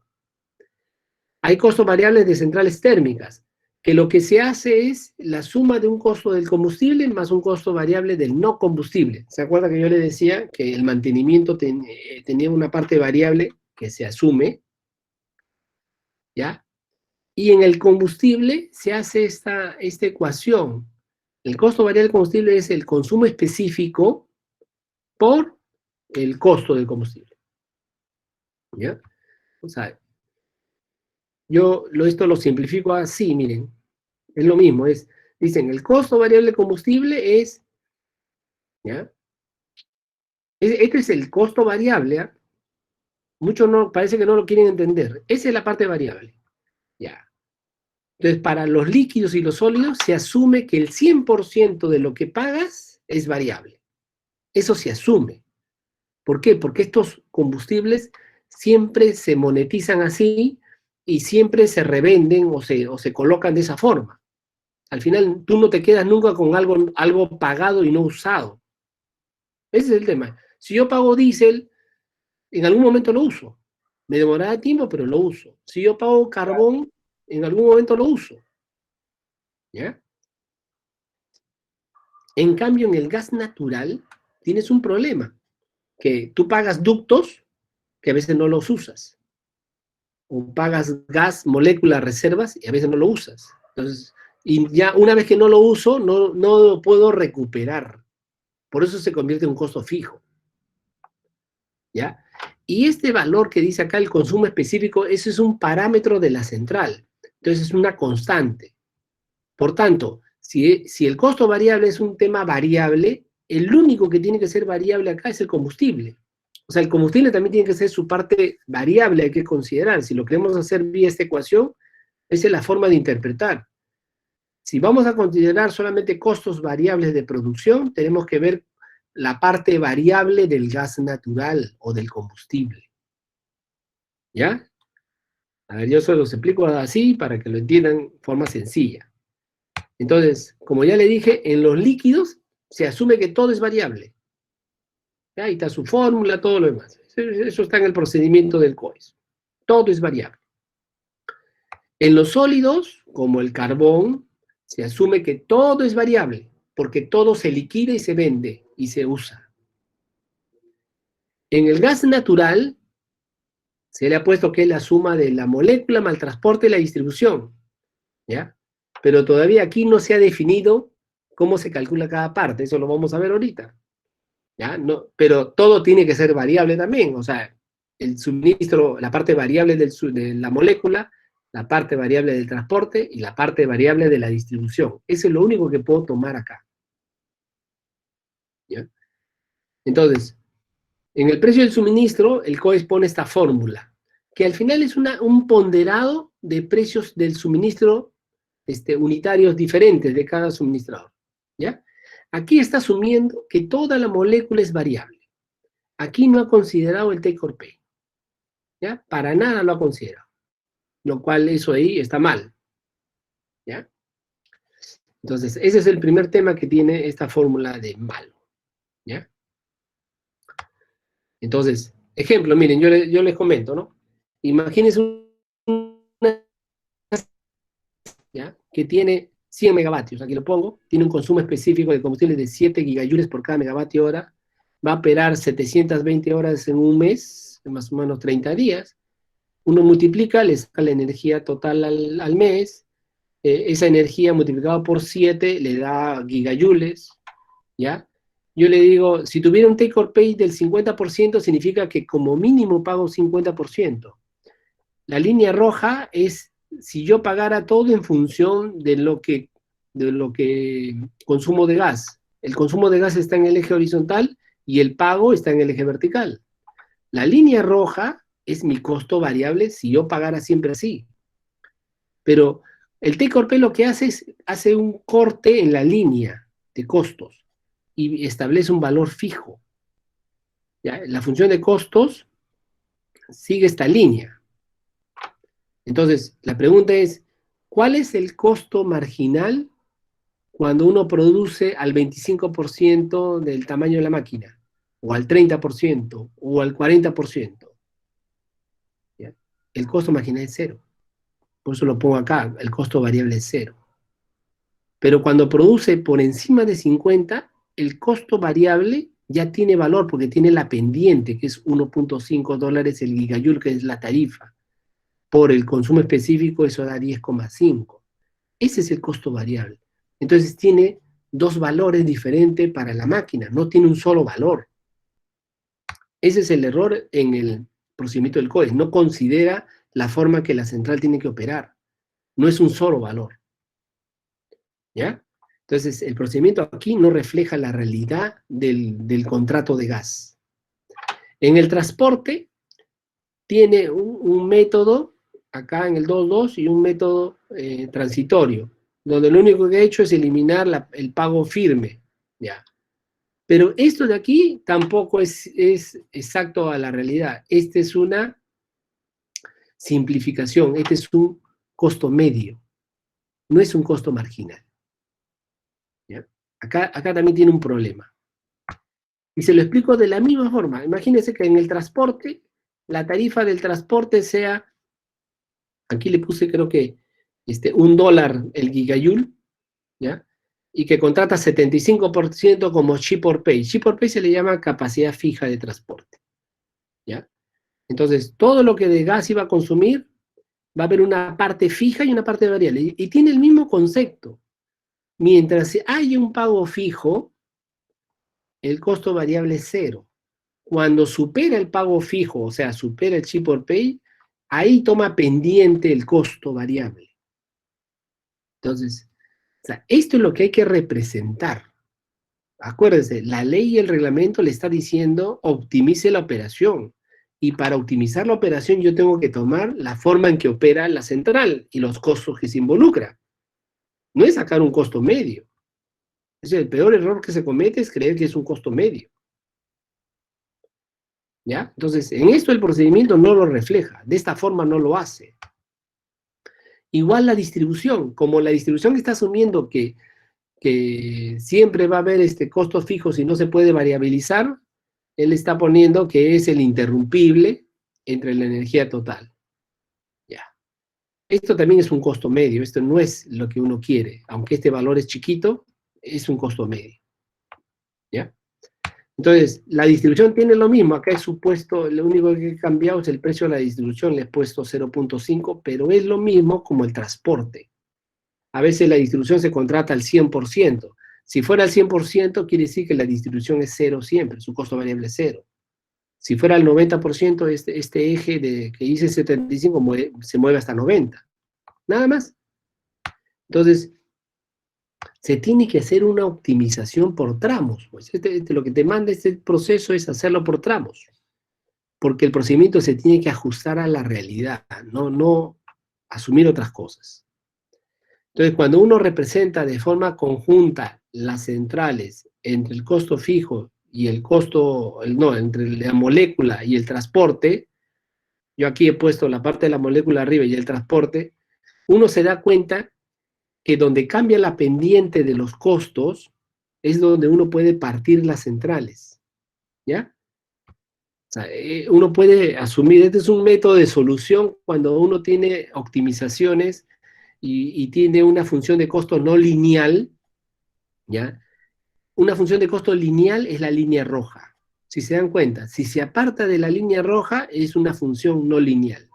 Hay costos variables de centrales térmicas, que lo que se hace es la suma de un costo del combustible más un costo variable del no combustible. ¿Se acuerda que yo le decía que el mantenimiento tenía una parte variable que se asume? ¿Ya? Y en el combustible se hace esta ecuación. El costo variable del combustible es el consumo específico por el costo del combustible. ¿Ya? O sea, esto lo simplifico así, miren. Es lo mismo, dicen, el costo variable de combustible es, ¿ya? Este es el costo variable, ¿eh? Muchos parece que no lo quieren entender. Esa es la parte variable, ¿ya? Entonces, para los líquidos y los sólidos se asume que el 100% de lo que pagas es variable. Eso se asume. ¿Por qué? Porque estos combustibles siempre se monetizan así y siempre se revenden o se colocan de esa forma. Al final, tú no te quedas nunca con algo pagado y no usado. Ese es el tema. Si yo pago diésel, en algún momento lo uso. Me demorará tiempo, pero lo uso. Si yo pago carbón, en algún momento lo uso. ¿Ya? En cambio, en el gas natural tienes un problema, que tú pagas ductos que a veces no los usas. O pagas gas, moléculas, reservas y a veces no lo usas. Entonces, y ya una vez que no lo uso, no lo puedo recuperar. Por eso se convierte en un costo fijo. ¿Ya? Y este valor que dice acá, el consumo específico, eso es un parámetro de la central. Entonces es una constante. Por tanto, si el costo variable es un tema variable, el único que tiene que ser variable acá es el combustible. O sea, el combustible también tiene que ser su parte variable, hay que considerar. Si lo queremos hacer vía esta ecuación, esa es la forma de interpretar. Si vamos a considerar solamente costos variables de producción, tenemos que ver la parte variable del gas natural o del combustible. ¿Ya? A ver, yo solo los explico así para que lo entiendan de forma sencilla. Entonces, como ya le dije, en los líquidos se asume que todo es variable. ¿Ya? Ahí está su fórmula, todo lo demás. Eso está en el procedimiento del COES. Todo es variable. En los sólidos, como el carbón, se asume que todo es variable, porque todo se liquida y se vende y se usa. En el gas natural, Se le ha puesto que es la suma de la molécula más el transporte y la distribución, ¿ya? Pero todavía aquí no se ha definido cómo se calcula cada parte, eso lo vamos a ver ahorita, ¿ya? No, pero todo tiene que ser variable también, o sea, el suministro, la parte variable de la molécula, la parte variable del transporte y la parte variable de la distribución. Eso es lo único que puedo tomar acá, ¿ya? Entonces, en el precio del suministro, el COES pone esta fórmula, que al final es un ponderado de precios del suministro unitarios diferentes de cada suministrador, ¿ya? Aquí está asumiendo que toda la molécula es variable. Aquí no ha considerado el take or pay, ¿ya? Para nada lo ha considerado, lo cual eso ahí está mal, ¿ya? Entonces, ese es el primer tema que tiene esta fórmula de malo, ¿ya? Entonces, ejemplo, miren, yo les comento, ¿no? Imagínense una, ¿ya? Que tiene 100 megavatios, aquí lo pongo, tiene un consumo específico de combustible de 7 gigajoules por cada megavatio hora, va a operar 720 horas en un mes, más o menos 30 días, uno multiplica, le saca la energía total al mes, esa energía multiplicada por 7 le da gigajoules, ¿ya? Yo le digo, si tuviera un take or pay del 50%, significa que como mínimo pago 50%. La línea roja es si yo pagara todo en función de lo que consumo de gas. El consumo de gas está en el eje horizontal y el pago está en el eje vertical. La línea roja es mi costo variable si yo pagara siempre así. Pero el take or pay lo que hace es hace un corte en la línea de costos y establece un valor fijo. ¿Ya? La función de costos sigue esta línea. Entonces, la pregunta es, ¿cuál es el costo marginal cuando uno produce al 25% del tamaño de la máquina? O al 30%, o al 40%. ¿Ya? El costo marginal es cero. Por eso lo pongo acá, el costo variable es cero. Pero cuando produce por encima de 50, el costo variable ya tiene valor porque tiene la pendiente, que es 1.5 dólares el gigajoule, que es la tarifa. Por el consumo específico, eso da 10,5. Ese es el costo variable. Entonces tiene dos valores diferentes para la máquina, no tiene un solo valor. Ese es el error en el procedimiento del COES. No considera la forma que la central tiene que operar. No es un solo valor. ¿Ya? Entonces, el procedimiento aquí no refleja la realidad del contrato de gas. En el transporte, tiene un método, acá en el 2.2, y un método transitorio, donde lo único que he hecho es eliminar el pago firme, ¿ya? Pero esto de aquí tampoco es exacto a la realidad. Esta es una simplificación, este es un costo medio, no es un costo marginal. ¿Ya? Acá también tiene un problema. Y se lo explico de la misma forma. Imagínense que en el transporte, la tarifa del transporte sea, aquí le puse creo que $1 el gigajoule, ¿ya? Y que contrata 75% como ship or pay. Ship or pay se le llama capacidad fija de transporte, ¿ya? Entonces, todo lo que de gas iba a consumir, va a haber una parte fija y una parte variable. Y tiene el mismo concepto. Mientras hay un pago fijo, el costo variable es cero. Cuando supera el pago fijo, o sea, supera el ship or pay, ahí toma pendiente el costo variable. Entonces, o sea, esto es lo que hay que representar. Acuérdense, la ley y el reglamento le está diciendo optimice la operación. Y para optimizar la operación yo tengo que tomar la forma en que opera la central y los costos que se involucran. No es sacar un costo medio. Es el peor error que se comete es creer que es un costo medio. ¿Ya? Entonces, en esto el procedimiento no lo refleja. De esta forma no lo hace. Igual la distribución. Como la distribución está asumiendo que siempre va a haber costos fijos y no se puede variabilizar, él está poniendo que es el interrumpible entre la energía total. Ya. Esto también es un costo medio. Esto no es lo que uno quiere. Aunque este valor es chiquito, es un costo medio. ¿Ya? Entonces, la distribución tiene lo mismo. Acá he supuesto, lo único que he cambiado es el precio de la distribución, le he puesto 0.5, pero es lo mismo como el transporte. A veces la distribución se contrata al 100%. Si fuera al 100%, quiere decir que la distribución es cero siempre, su costo variable es cero. Si fuera al 90%, este eje que dice 75 se mueve hasta 90. Nada más. Entonces, se tiene que hacer una optimización por tramos. Pues lo que te manda este proceso es hacerlo por tramos, porque el procedimiento se tiene que ajustar a la realidad, no asumir otras cosas. Entonces, cuando uno representa de forma conjunta las centrales entre el costo fijo y el costo, no, entre la molécula y el transporte, yo aquí he puesto la parte de la molécula arriba y el transporte, uno se da cuenta que donde cambia la pendiente de los costos es donde uno puede partir las centrales, ¿ya? O sea, uno puede asumir, este es un método de solución cuando uno tiene optimizaciones y tiene una función de costo no lineal, ¿ya? Una función de costo lineal es la línea roja. Si se dan cuenta, si se aparta de la línea roja es una función no lineal.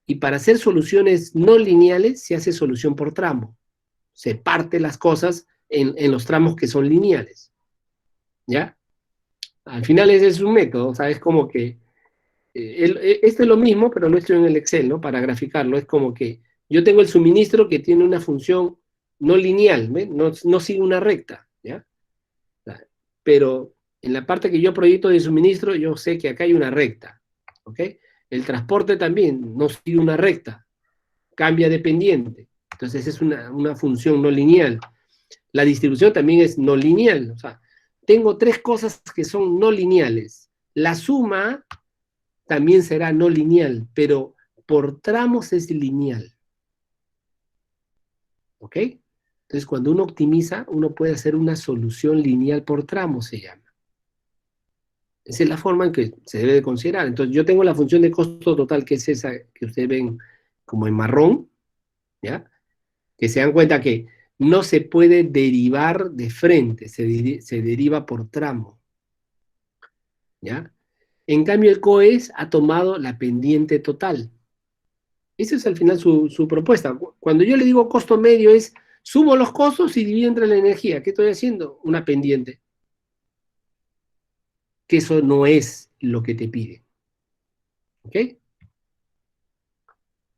Y para hacer soluciones no lineales se hace solución por tramo. Se parte las cosas en los tramos que son lineales, ¿ya? Al final ese es un método, o sea, es como que, este es lo mismo, pero lo he hecho en el Excel, ¿no? Para graficarlo, es como que yo tengo el suministro que tiene una función no lineal, ¿ve? No sigue una recta, ¿ya? O sea, pero en la parte que yo proyecto de suministro, yo sé que acá hay una recta, ¿ok? El transporte también no sigue una recta, cambia de pendiente. Entonces es una función no lineal. La distribución también es no lineal. O sea, tengo tres cosas que son no lineales. La suma también será no lineal, pero por tramos es lineal. ¿Ok? Entonces, cuando uno optimiza, uno puede hacer una solución lineal por tramos, se llama. Esa es la forma en que se debe de considerar. Entonces, yo tengo la función de costo total, que es esa que ustedes ven como en marrón, ¿ya? Que se dan cuenta que no se puede derivar de frente, se deriva por tramo, ¿ya? En cambio, el COES ha tomado la pendiente total. Esa es al final su propuesta. Cuando yo le digo costo medio es, sumo los costos y divido entre la energía. ¿Qué estoy haciendo? Una pendiente. Que eso no es lo que te pide. ¿Ok?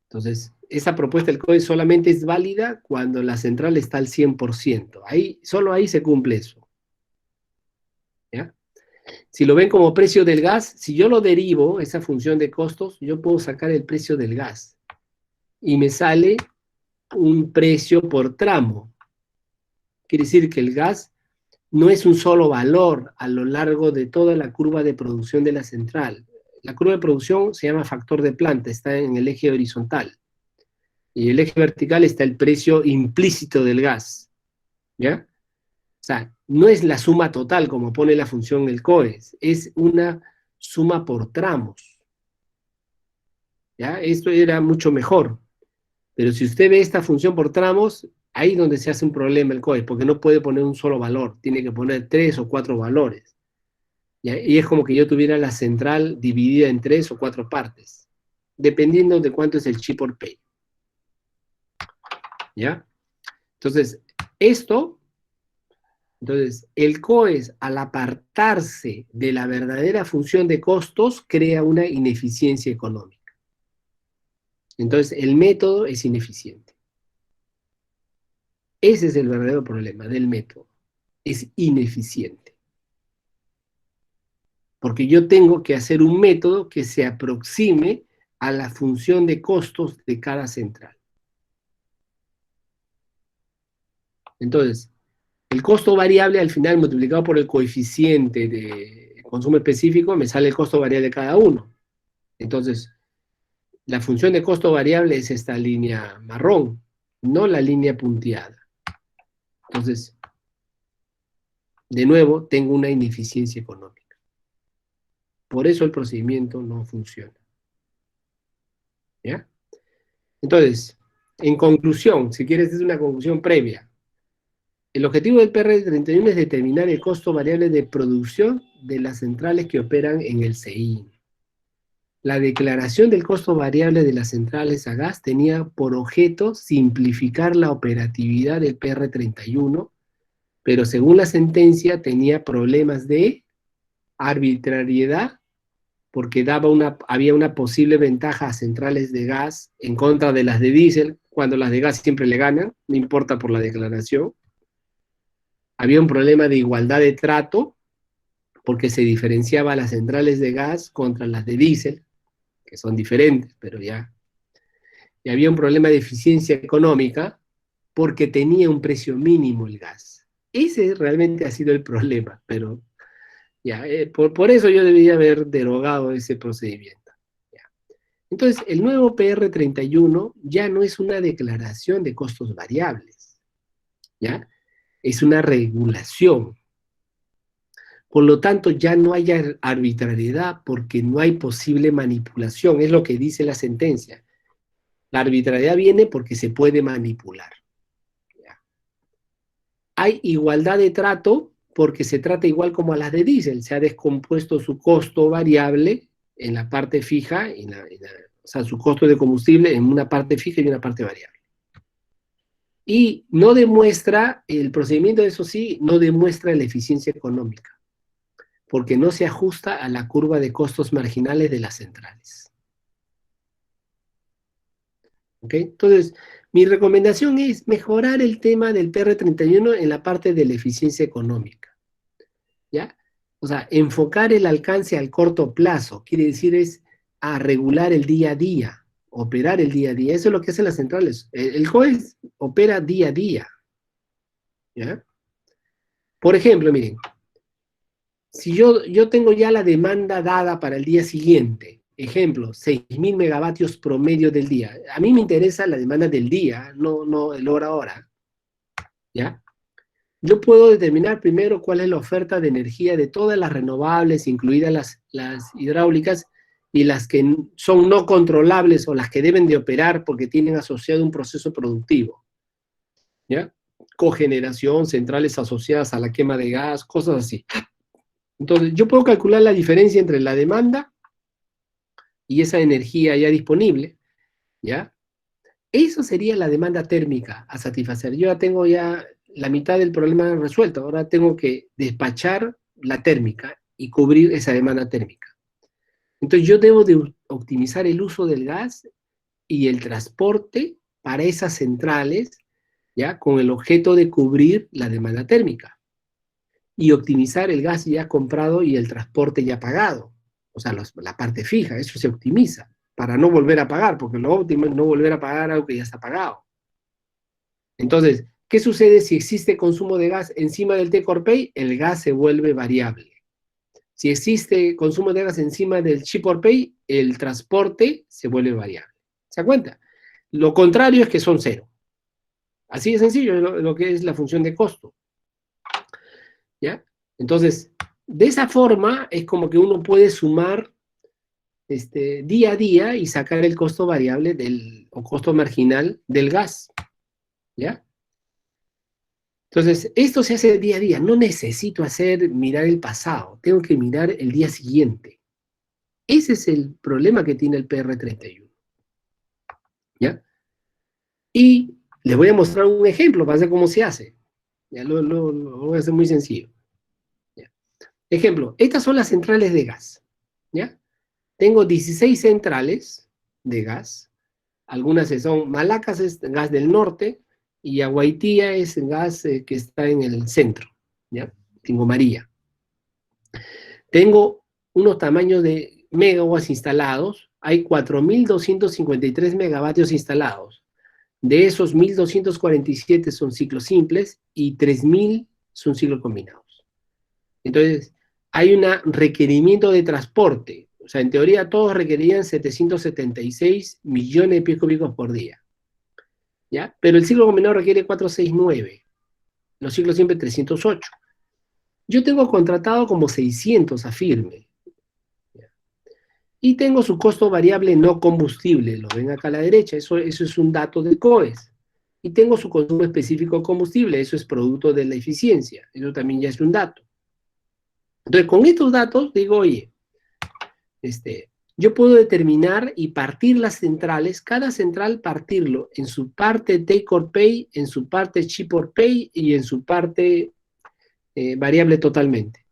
Entonces, esa propuesta del COES solamente es válida cuando la central está al 100%. Solo ahí se cumple eso. ¿Ya? Si lo ven como precio del gas, si yo lo derivo, esa función de costos, yo puedo sacar el precio del gas. Y me sale un precio por tramo. Quiere decir que el gas no es un solo valor a lo largo de toda la curva de producción de la central. La curva de producción se llama factor de planta, está en el eje horizontal. Y en el eje vertical está el precio implícito del gas. ¿Ya? O sea, no es la suma total como pone la función el COES, es una suma por tramos. ¿Ya? Esto era mucho mejor. Pero si usted ve esta función por tramos, ahí es donde se hace un problema el COES, porque no puede poner un solo valor, tiene que poner 3 o 4 valores. ¿Ya? Y es como que yo tuviera la central dividida en 3 o 4 partes, dependiendo de cuánto es el chip por pay. ¿Ya? Entonces, el COES, al apartarse de la verdadera función de costos, crea una ineficiencia económica. Entonces, el método es ineficiente. Ese es el verdadero problema del método. Es ineficiente. Porque yo tengo que hacer un método que se aproxime a la función de costos de cada central. Entonces, el costo variable al final multiplicado por el coeficiente de consumo específico me sale el costo variable de cada uno. Entonces, la función de costo variable es esta línea marrón, no la línea punteada. Entonces, de nuevo, tengo una ineficiencia económica. Por eso el procedimiento no funciona. ¿Ya? Entonces, en conclusión, si quieres, es una conclusión previa. El objetivo del PR31 es determinar el costo variable de producción de las centrales que operan en el CEIN. La declaración del costo variable de las centrales a gas tenía por objeto simplificar la operatividad del PR31, pero según la sentencia tenía problemas de arbitrariedad, porque había una posible ventaja a centrales de gas en contra de las de diésel, cuando las de gas siempre le ganan, no importa por la declaración. Había un problema de igualdad de trato, porque se diferenciaba a las centrales de gas contra las de diésel, que son diferentes, pero ya. Y había un problema de eficiencia económica, porque tenía un precio mínimo el gas. Ese realmente ha sido el problema, pero ya, por eso yo debía haber derogado ese procedimiento. Ya. Entonces, el nuevo PR31 ya no es una declaración de costos variables, ¿ya? Es una regulación. Por lo tanto, ya no hay arbitrariedad porque no hay posible manipulación, es lo que dice la sentencia. La arbitrariedad viene porque se puede manipular. ¿Ya? Hay igualdad de trato porque se trata igual como a las de diésel, se ha descompuesto su costo variable en la parte fija, o sea, su costo de combustible en una parte fija y una parte variable. Y no demuestra, el procedimiento, eso sí, no demuestra la eficiencia económica, porque no se ajusta a la curva de costos marginales de las centrales. ¿Ok? Entonces, mi recomendación es mejorar el tema del PR31 en la parte de la eficiencia económica. ¿Ya? O sea, enfocar el alcance al corto plazo, quiere decir es a regular el día a día, operar el día a día. Eso es lo que hacen las centrales. El juez opera día a día. ¿Ya? Por ejemplo, miren, si yo tengo ya la demanda dada para el día siguiente, ejemplo, 6.000 megavatios promedio del día. A mí me interesa la demanda del día, no el hora. ¿Ya? Yo puedo determinar primero cuál es la oferta de energía de todas las renovables, incluidas las hidráulicas, y las que son no controlables o las que deben de operar porque tienen asociado un proceso productivo. ¿Ya? Cogeneración, centrales asociadas a la quema de gas, cosas así. Entonces, yo puedo calcular la diferencia entre la demanda y esa energía ya disponible, ¿ya? Eso sería la demanda térmica a satisfacer. Yo ya tengo ya la mitad del problema resuelto, ahora tengo que despachar la térmica y cubrir esa demanda térmica. Entonces yo debo de optimizar el uso del gas y el transporte para esas centrales, ¿ya? Con el objeto de cubrir la demanda térmica. Y optimizar el gas ya comprado y el transporte ya pagado. O sea, la parte fija, eso se optimiza para no volver a pagar, porque lo óptimo es no volver a pagar algo que ya está pagado. Entonces, ¿qué sucede si existe consumo de gas encima del take-or-pay? El gas se vuelve variable. Si existe consumo de gas encima del ship-or-pay, el transporte se vuelve variable. ¿Se da cuenta? Lo contrario es que son cero. Así de sencillo lo que es la función de costo. ¿Ya? Entonces, de esa forma es como que uno puede sumar día a día y sacar el costo variable o costo marginal del gas. ¿Ya? Entonces, esto se hace día a día. No necesito mirar el pasado. Tengo que mirar el día siguiente. Ese es el problema que tiene el PR31. ¿Ya? Y les voy a mostrar un ejemplo para ver cómo se hace. Ya lo voy a hacer muy sencillo. ¿Ya? Ejemplo, estas son las centrales de gas. ¿Ya? Tengo 16 centrales de gas. Algunas son Malacas, es gas del norte, y Aguaitía es gas que está en el centro. ¿Ya? Tengo María. Tengo unos tamaños de megawatts instalados. Hay 4.253 megavatios instalados. De esos, 1.247 son ciclos simples y 3.000 son ciclos combinados. Entonces, hay un requerimiento de transporte. O sea, en teoría todos requerían 776 millones de pies cúbicos por día. ¿Ya? Pero el ciclo combinado requiere 469. Los ciclos simples 308. Yo tengo contratado como 600 a firme. Y tengo su costo variable no combustible. Lo ven acá a la derecha. Eso es un dato del COES. y tengo su consumo específico de combustible. Eso es producto de la eficiencia. Eso también ya es un dato. Entonces, con estos datos digo, oye, yo puedo determinar y partir las centrales, cada central partirlo en su parte take or pay, en su parte cheap or pay y en su parte variable totalmente.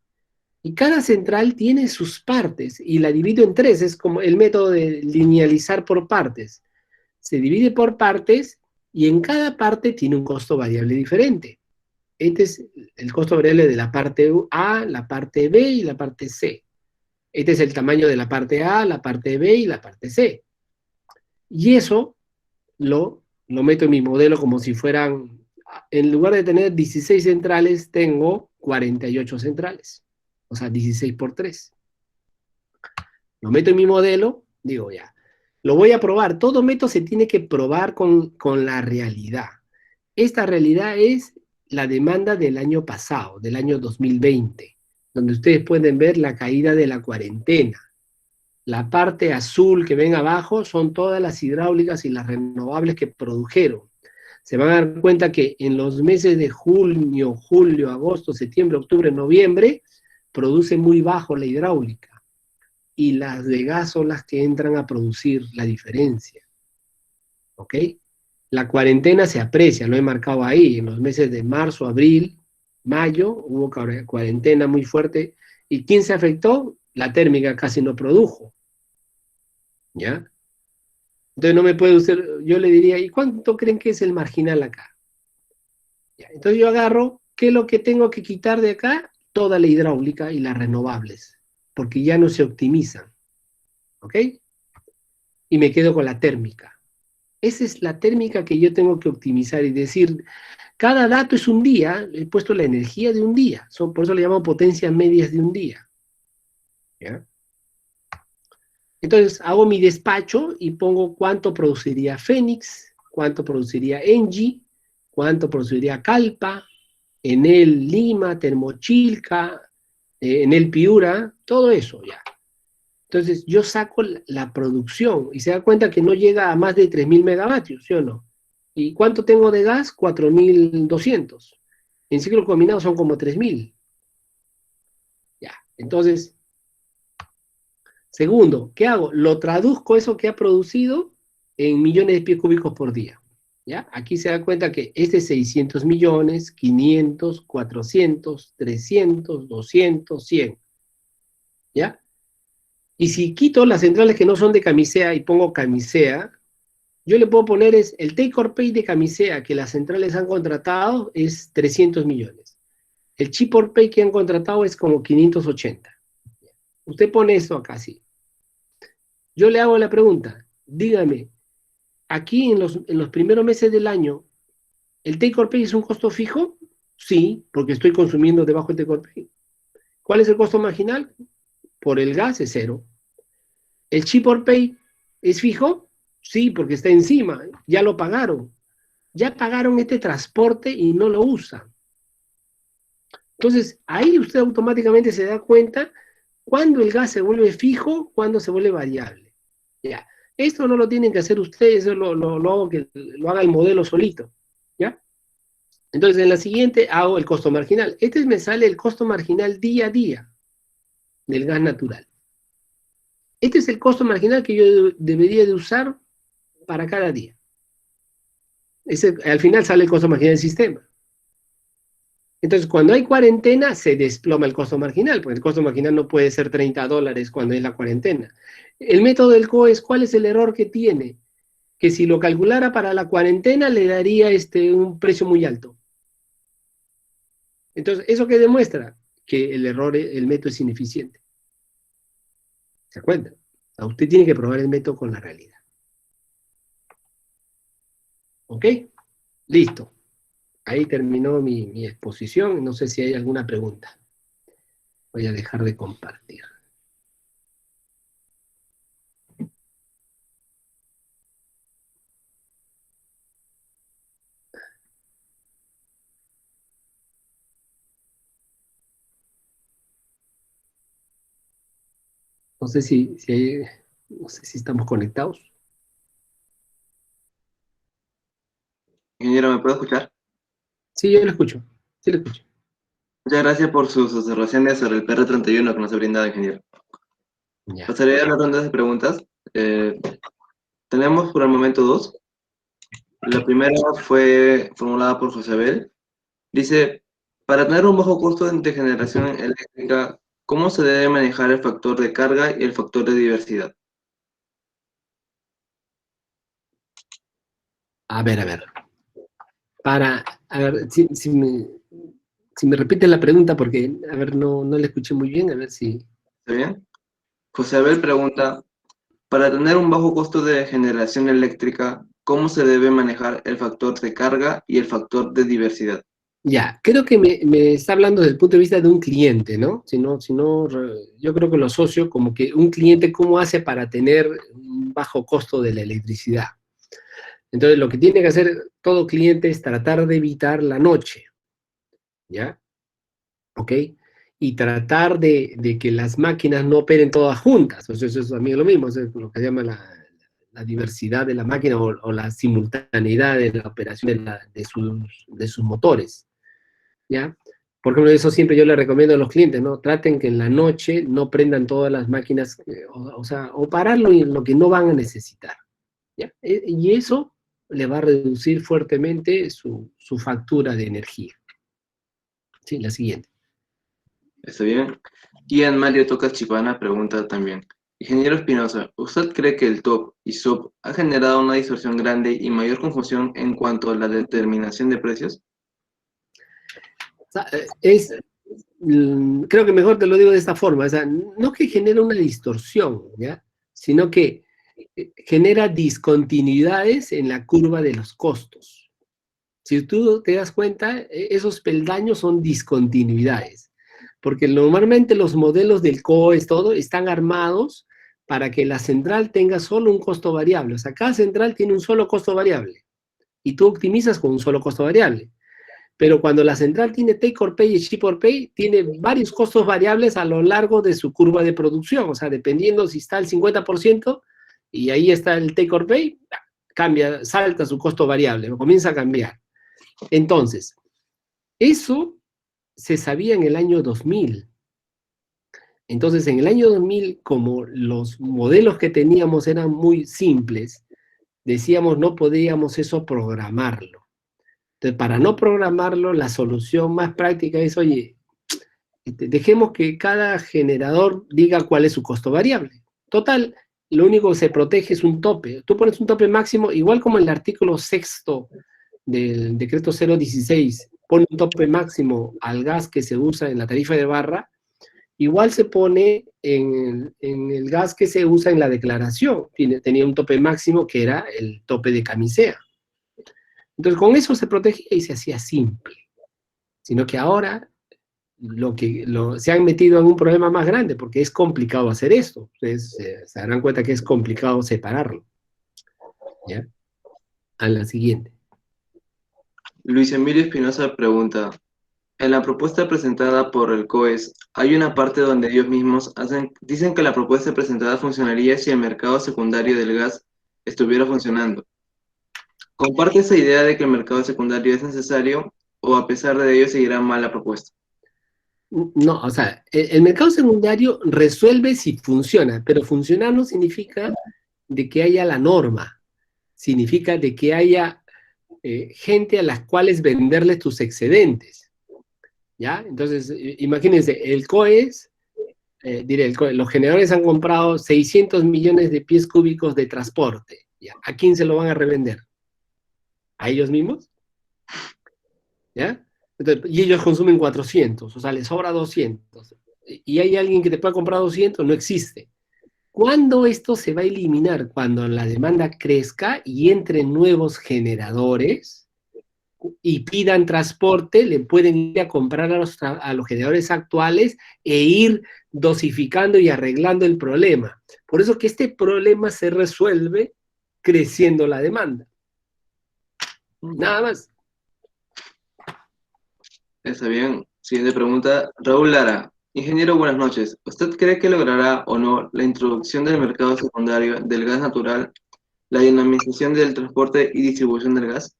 Y cada central tiene sus partes y la divido en tres, es como el método de linealizar por partes. Se divide por partes y en cada parte tiene un costo variable diferente. Este es el costo variable de la parte A, la parte B y la parte C. Este es el tamaño de la parte A, la parte B y la parte C. Y eso lo meto en mi modelo como si fueran, en lugar de tener 16 centrales, tengo 48 centrales. O sea, 16 por 3. Lo meto en mi modelo, digo ya, lo voy a probar. Todo método se tiene que probar con la realidad. Esta realidad es la demanda del año pasado, del año 2020, donde ustedes pueden ver la caída de la cuarentena. La parte azul que ven abajo son todas las hidráulicas y las renovables que produjeron. Se van a dar cuenta que en los meses de junio, julio, agosto, septiembre, octubre, noviembre, produce muy bajo la hidráulica. Y las de gas son las que entran a producir la diferencia. ¿Ok? La cuarentena se aprecia, lo he marcado ahí, en los meses de marzo, abril, mayo, hubo cuarentena muy fuerte. ¿Y quién se afectó? La térmica casi no produjo. ¿Ya? Entonces no me puede usted, yo le diría, ¿y cuánto creen que es el marginal acá? ¿Ya? Entonces yo agarro, ¿qué es lo que tengo que quitar de acá? Toda la hidráulica y las renovables, porque ya no se optimizan. ¿Ok? Y me quedo con la térmica. Esa es la térmica que yo tengo que optimizar y decir, cada dato es un día, he puesto la energía de un día, por eso le llamo potencias medias de un día. ¿Ya? Entonces hago mi despacho y pongo cuánto produciría Fénix, cuánto produciría Engie, cuánto produciría Calpa, Enel Lima, Termochilca, Enel Piura, todo eso ya. Entonces yo saco la producción y se da cuenta que no llega a más de 3.000 megavatios, ¿sí o no? ¿Y cuánto tengo de gas? 4.200. En ciclo combinado son como 3.000. Ya, entonces, segundo, ¿qué hago? Lo traduzco eso que ha producido en millones de pies cúbicos por día. ¿Ya? Aquí se da cuenta que este es 600 millones, 500, 400, 300, 200, 100. ¿Ya? Y si quito las centrales que no son de camisea y pongo camisea, yo le puedo poner el take or pay de camisea que las centrales han contratado es 300 millones. El chip or pay que han contratado es como 580. Usted pone esto acá, sí. Yo le hago la pregunta, dígame, aquí en los primeros meses del año, ¿el take or pay es un costo fijo? Sí, porque estoy consumiendo debajo del take or pay. ¿Cuál es el costo marginal? Por el gas es cero. ¿El chip or pay es fijo? Sí, porque está encima, ya lo pagaron. Ya pagaron este transporte y no lo usan. Entonces, ahí usted automáticamente se da cuenta cuando el gas se vuelve fijo, cuando se vuelve variable. Ya. Esto no lo tienen que hacer ustedes, eso lo hago que lo haga el modelo solito. ¿Ya? Entonces, en la siguiente hago el costo marginal. Este me sale el costo marginal día a día del gas natural. Este es el costo marginal que yo debería de usar para cada día. Al final sale el costo marginal del sistema. Entonces, cuando hay cuarentena, se desploma el costo marginal, porque el costo marginal no puede ser $30 cuando es la cuarentena. El método del COES, ¿cuál es el error que tiene? Que si lo calculara para la cuarentena, le daría un precio muy alto. Entonces, ¿eso qué demuestra? Que el método es ineficiente. ¿Se acuerdan? Usted tiene que probar el método con la realidad. ¿Ok? Listo. Ahí terminó mi exposición. No sé si hay alguna pregunta. Voy a dejar de compartir. No sé no sé si estamos conectados. Ingeniero, ¿me puede escuchar? Sí, yo lo escucho. Sí, lo escucho. Muchas gracias por sus observaciones sobre el PR-31 que nos ha brindado, ingeniero. Ya. Pasaré a las rondas de preguntas. Eh, Tenemos por el momento dos. La primera fue formulada por José Abel. Dice, para tener un bajo costo de generación eléctrica, ¿cómo se debe manejar el factor de carga y el factor de diversidad? A ver, a ver. A ver, si me repite la pregunta, porque, a ver, no la escuché muy bien, a ver si... ¿Está bien? José Abel pregunta, para tener un bajo costo de generación eléctrica, ¿cómo se debe manejar el factor de carga y el factor de diversidad? Ya, creo que me está hablando desde el punto de vista de un cliente, ¿no? Si no, yo creo que lo asocio como que un cliente, ¿cómo hace para tener un bajo costo de la electricidad? Entonces, lo que tiene que hacer todo cliente es tratar de evitar la noche, ¿ya? ¿Ok? Y tratar de que las máquinas no operen todas juntas. Entonces, eso es a mí lo mismo, es lo que se llama la diversidad de la máquina o la simultaneidad de la operación de sus motores, ¿ya? Por ejemplo, eso siempre yo le recomiendo a los clientes, ¿no? Traten que en la noche no prendan todas las máquinas, o sea, o pararlo en lo que no van a necesitar, ¿ya? Y eso le va a reducir fuertemente su factura de energía. Sí, la siguiente. ¿Está bien? Ian Mario Tocas Chipana pregunta también, Ingeniero Espinosa, ¿usted cree que el TOP y SOP ha generado una distorsión grande y mayor confusión en cuanto a la determinación de precios? O sea, creo que mejor te lo digo de esta forma, o sea, no que genera una distorsión, ¿ya? Sino que genera discontinuidades en la curva de los costos. Si tú te das cuenta, esos peldaños son discontinuidades, porque normalmente los modelos del COES, todo, están armados para que la central tenga solo un costo variable. O sea, cada central tiene un solo costo variable y tú optimizas con un solo costo variable. Pero cuando la central tiene take or pay y ship or pay, tiene varios costos variables a lo largo de su curva de producción. O sea, dependiendo si está al 50% y ahí está el take or pay, cambia, salta su costo variable, comienza a cambiar. Entonces, eso se sabía en el año 2000. Entonces, en el año 2000, como los modelos que teníamos eran muy simples, decíamos no podíamos eso programarlo. Entonces, para no programarlo, la solución más práctica es, oye, dejemos que cada generador diga cuál es su costo variable. Total, lo único que se protege es un tope. Tú pones un tope máximo, igual como el artículo sexto del decreto 016 pone un tope máximo al gas que se usa en la tarifa de barra, igual se pone en el gas que se usa en la declaración. Tenía un tope máximo que era el tope de camisea. Entonces, con eso se protegía y se hacía simple. Sino que ahora se han metido en un problema más grande porque es complicado hacer esto. Ustedes se darán cuenta que es complicado separarlo. ¿Ya? A la siguiente. Luis Emilio Espinosa pregunta, en la propuesta presentada por el COES, hay una parte donde ellos mismos dicen que la propuesta presentada funcionaría si el mercado secundario del gas estuviera funcionando. ¿Comparte esa idea de que el mercado secundario es necesario o a pesar de ello seguirá mal la propuesta? No, o sea, el mercado secundario resuelve si funciona, pero funcionar no significa de que haya la norma, significa de que haya gente a las cuales venderles tus excedentes, ¿ya? Entonces, imagínense, el COES, los generadores han comprado 600 millones de pies cúbicos de transporte, ¿ya? ¿A quién se lo van a revender? ¿A ellos mismos? ¿Ya? Entonces, y ellos consumen 400, o sea, les sobra 200. ¿Y hay alguien que te pueda comprar 200? No existe. ¿Cuándo esto se va a eliminar? Cuando la demanda crezca y entren nuevos generadores y pidan transporte, le pueden ir a comprar a los generadores actuales e ir dosificando y arreglando el problema. Por eso que este problema se resuelve creciendo la demanda. Nada más. Está bien. Siguiente pregunta. Raúl Lara. Ingeniero, buenas noches. ¿Usted cree que logrará o no la introducción del mercado secundario del gas natural, la dinamización del transporte y distribución del gas?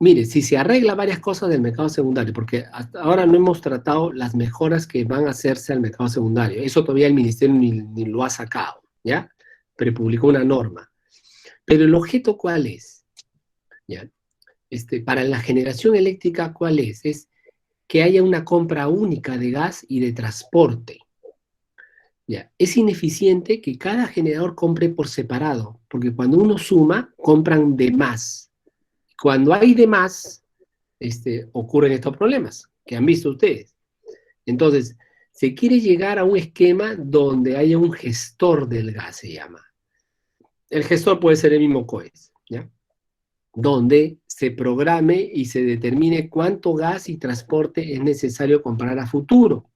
Mire, si se arregla varias cosas del mercado secundario, porque hasta ahora no hemos tratado las mejoras que van a hacerse al mercado secundario, eso todavía el ministerio ni lo ha sacado, ¿ya? Pero publicó una norma. Pero el objeto, ¿cuál es? ¿Ya? Para la generación eléctrica, ¿cuál es? Es que haya una compra única de gas y de transporte. ¿Ya? Es ineficiente que cada generador compre por separado, porque cuando uno suma, compran de más. Cuando hay de más, ocurren estos problemas que han visto ustedes. Entonces, se quiere llegar a un esquema donde haya un gestor del gas, se llama. El gestor puede ser el mismo COES, ¿ya? Donde se programe y se determine cuánto gas y transporte es necesario comprar a futuro.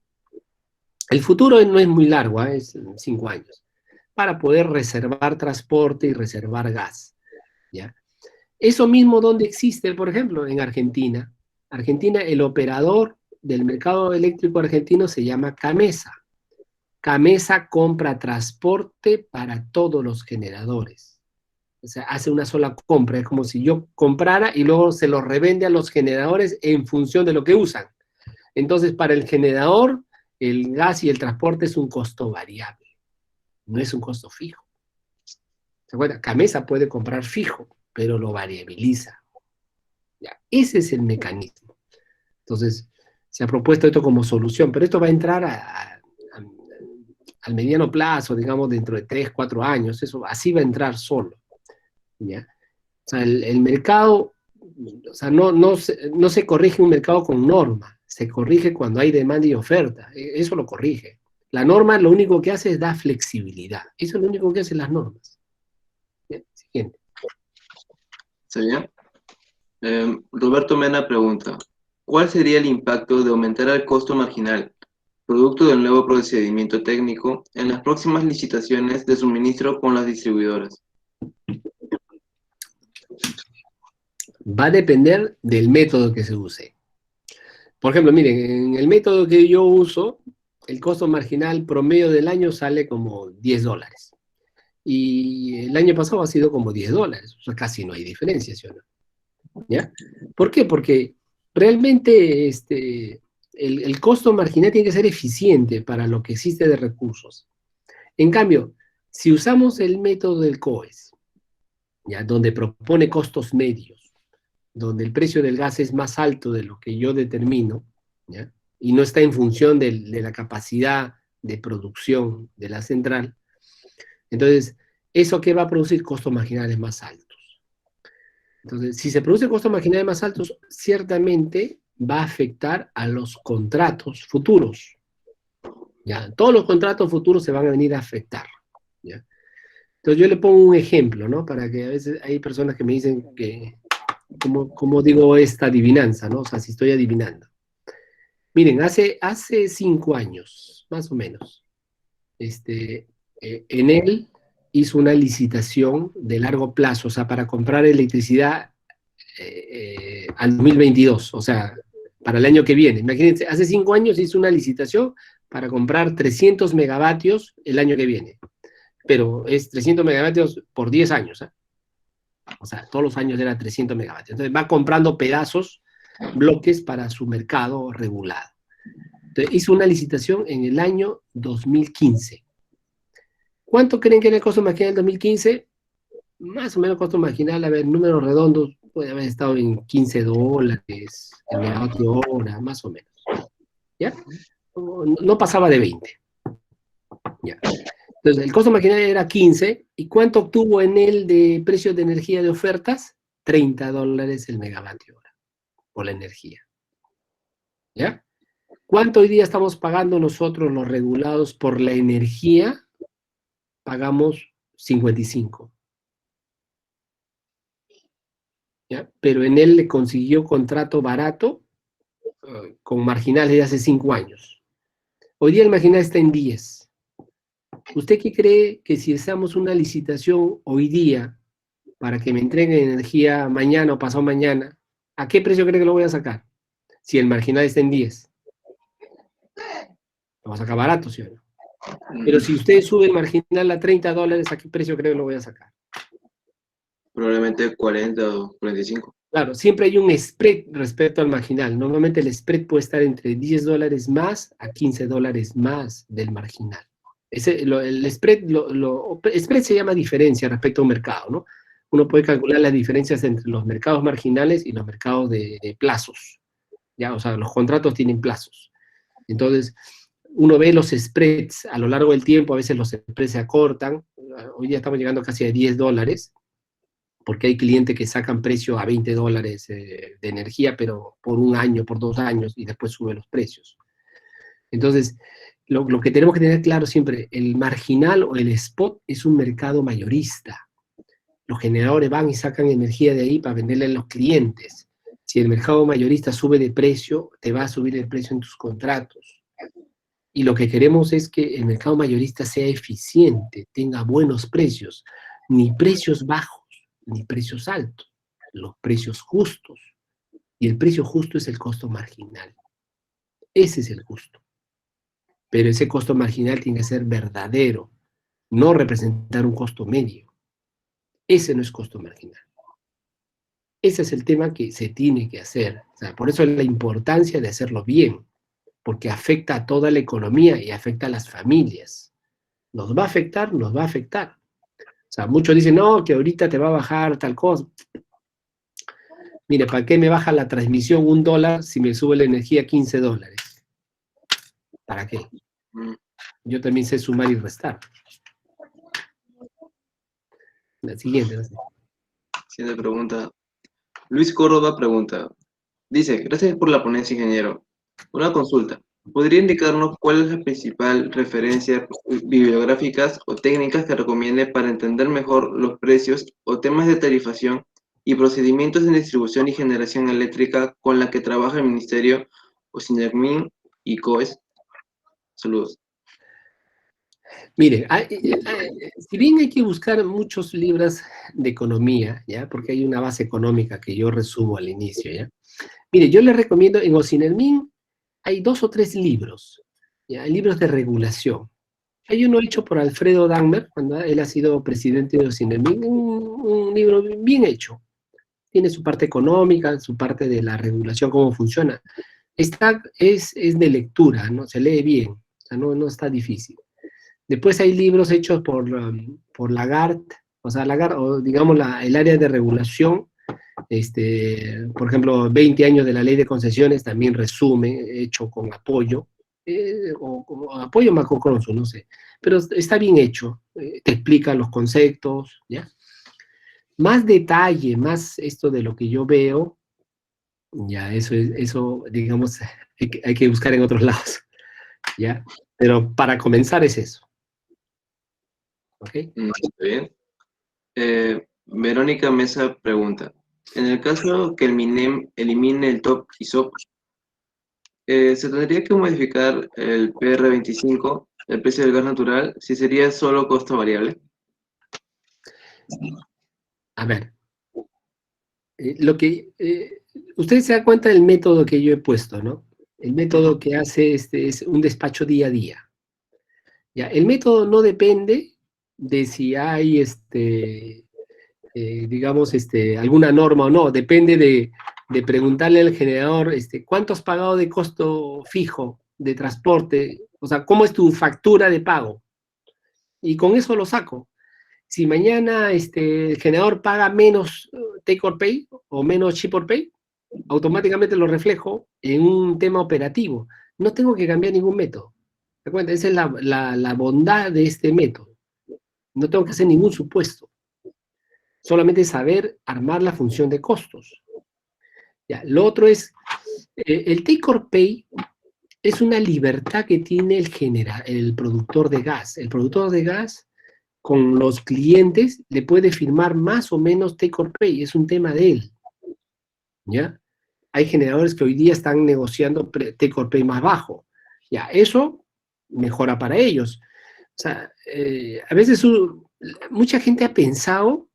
El futuro no es muy largo, es 5 años, para poder reservar transporte y reservar gas, ¿ya? Eso mismo donde existe, por ejemplo, en Argentina. Argentina, el operador del mercado eléctrico argentino se llama CAMESA. CAMESA compra transporte para todos los generadores. O sea, hace una sola compra. Es como si yo comprara y luego se lo revende a los generadores en función de lo que usan. Entonces, para el generador, el gas y el transporte es un costo variable. No es un costo fijo. ¿Se acuerdan? CAMESA puede comprar fijo, pero lo variabiliza. Ya, ese es el mecanismo. Entonces, se ha propuesto esto como solución, pero esto va a entrar al mediano plazo, digamos, dentro de 3, 4 años, eso así va a entrar solo. ¿Ya? O sea, el mercado, o sea, no se corrige un mercado con norma, se corrige cuando hay demanda y oferta, eso lo corrige. La norma lo único que hace es dar flexibilidad, eso es lo único que hacen las normas. Bien, siguiente. ¿Está bien? Roberto Mena pregunta, ¿cuál sería el impacto de aumentar el costo marginal, producto del nuevo procedimiento técnico, en las próximas licitaciones de suministro con las distribuidoras? Va a depender del método que se use. Por ejemplo, miren, en el método que yo uso, el costo marginal promedio del año sale como $10. Y el año pasado ha sido como $10. O sea, casi no hay diferencia, ¿sí o no? ¿Ya? ¿Por qué? Porque realmente el costo marginal tiene que ser eficiente para lo que existe de recursos. En cambio, si usamos el método del COES, ¿ya? Donde propone costos medios, donde el precio del gas es más alto de lo que yo determino, ¿ya? Y no está en función de la capacidad de producción de la central, entonces, ¿eso qué va a producir? Costos marginales más altos. Entonces, si se producen costos marginales más altos, ciertamente va a afectar a los contratos futuros. ¿Ya? Todos los contratos futuros se van a venir a afectar. ¿Ya? Entonces, yo le pongo un ejemplo, ¿no? Para que a veces hay personas que me dicen que, ¿cómo digo esta adivinanza, ¿no? O sea, si estoy adivinando. Miren, hace 5 años, más o menos, Enel hizo una licitación de largo plazo, o sea, para comprar electricidad al 2022, o sea, para el año que viene. Imagínense, hace 5 años hizo una licitación para comprar 300 megavatios el año que viene, pero es 300 megavatios por 10 años, ¿eh? O sea, todos los años era 300 megavatios. Entonces va comprando pedazos, bloques para su mercado regulado. Entonces hizo una licitación en el año 2015. ¿Cuánto creen que era el costo marginal del 2015? Más o menos costo marginal, a ver, números redondos, puede haber estado en $15 el megavatio hora, más o menos. ¿Ya? No pasaba de 20. ¿Ya? Entonces, el costo marginal era 15. ¿Y cuánto obtuvo en él de precios de energía de ofertas? $30 el megavatio hora por la energía. ¿Ya? ¿Cuánto hoy día estamos pagando nosotros los regulados por la energía? Pagamos 55. ¿Ya? Pero en él le consiguió contrato barato con marginales de hace 5 años. Hoy día el marginal está en 10. ¿Usted qué cree que si hacemos una licitación hoy día para que me entreguen energía mañana o pasado mañana, ¿a qué precio cree que lo voy a sacar? Si el marginal está en 10. Lo va a sacar barato, ¿sí o no? Pero si usted sube el marginal a $30, ¿a qué precio cree que lo voy a sacar? Probablemente 40 o 45. Claro, siempre hay un spread respecto al marginal. Normalmente el spread puede estar entre $10 más a $15 más del marginal. El spread, spread se llama diferencia respecto a un mercado, ¿no? Uno puede calcular las diferencias entre los mercados marginales y los mercados de plazos, ¿ya? O sea, los contratos tienen plazos. Entonces, uno ve los spreads a lo largo del tiempo, a veces los spreads se acortan. Hoy ya estamos llegando casi a $10, porque hay clientes que sacan precio a $20 de energía, pero por un año, por 2 años, y después suben los precios. Entonces, lo que tenemos que tener claro siempre, el marginal o el spot es un mercado mayorista. Los generadores van y sacan energía de ahí para venderle a los clientes. Si el mercado mayorista sube de precio, te va a subir el precio en tus contratos. Y lo que queremos es que el mercado mayorista sea eficiente, tenga buenos precios, ni precios bajos, ni precios altos, los precios justos. Y el precio justo es el costo marginal. Ese es el justo. Pero ese costo marginal tiene que ser verdadero, no representar un costo medio. Ese no es costo marginal. Ese es el tema que se tiene que hacer. O sea, por eso es la importancia de hacerlo bien, porque afecta a toda la economía y afecta a las familias. ¿Nos va a afectar? Nos va a afectar. O sea, muchos dicen, no, que ahorita te va a bajar tal cosa. Mire, ¿para qué me baja la transmisión $1 si me sube la energía $15? ¿Para qué? Yo también sé sumar y restar. La siguiente, no sé. Siguiente pregunta. Luis Córdoba pregunta. Dice, gracias por la ponencia, ingeniero. Una consulta. ¿Podría indicarnos cuál es la principal referencia bibliográficas o técnicas que recomiende para entender mejor los precios o temas de tarifación y procedimientos de distribución y generación eléctrica con la que trabaja el Ministerio o SINERMIN y COES? Saludos. Mire, si bien hay que buscar muchos libros de economía, ¿ya? Porque hay una base económica que yo resumo al inicio, ¿ya? Mire, yo le recomiendo, en Ocinermin hay 2 o 3 libros, ¿ya? Libros de regulación. Hay uno hecho por Alfredo Dahmer, cuando él ha sido presidente de Ocinermin, un libro bien hecho. Tiene su parte económica, su parte de la regulación, cómo funciona. Es de lectura, ¿no? Se lee bien, o sea, no está difícil. Después hay libros hechos por Lagarde, o sea, Lagarde, o digamos el área de regulación, por ejemplo, 20 años de la ley de concesiones, también resume, hecho con apoyo, o como apoyo macroconso, no sé, pero está bien hecho, te explica los conceptos, ¿ya? Más detalle, más esto de lo que yo veo, ya, eso digamos, hay que buscar en otros lados, ¿ya? Pero para comenzar es eso, ¿ok? Está bien. Verónica Mesa pregunta. En el caso que el MINEM elimine el top ISOP, ¿se tendría que modificar el PR25, el precio del gas natural, si sería solo costo variable? A ver, usted se da cuenta del método que yo he puesto, ¿no? El método que hace es un despacho día a día. ¿Ya? El método no depende de si hay, digamos, alguna norma o no, depende de preguntarle al generador, ¿cuánto has pagado de costo fijo de transporte? O sea, ¿cómo es tu factura de pago? Y con eso lo saco. Si mañana el generador paga menos take or pay o menos ship or pay, automáticamente lo reflejo en un tema operativo. No tengo que cambiar ningún método. ¿Te cuenta? Esa es la bondad de este método. No tengo que hacer ningún supuesto. Solamente saber armar la función de costos. Ya, lo otro es, el take or pay es una libertad que tiene el productor de gas. El productor de gas con los clientes le puede firmar más o menos take or pay, es un tema de él, ¿ya? Hay generadores que hoy día están negociando take or pay más bajo, ya, eso mejora para ellos. O sea, a veces mucha gente ha pensado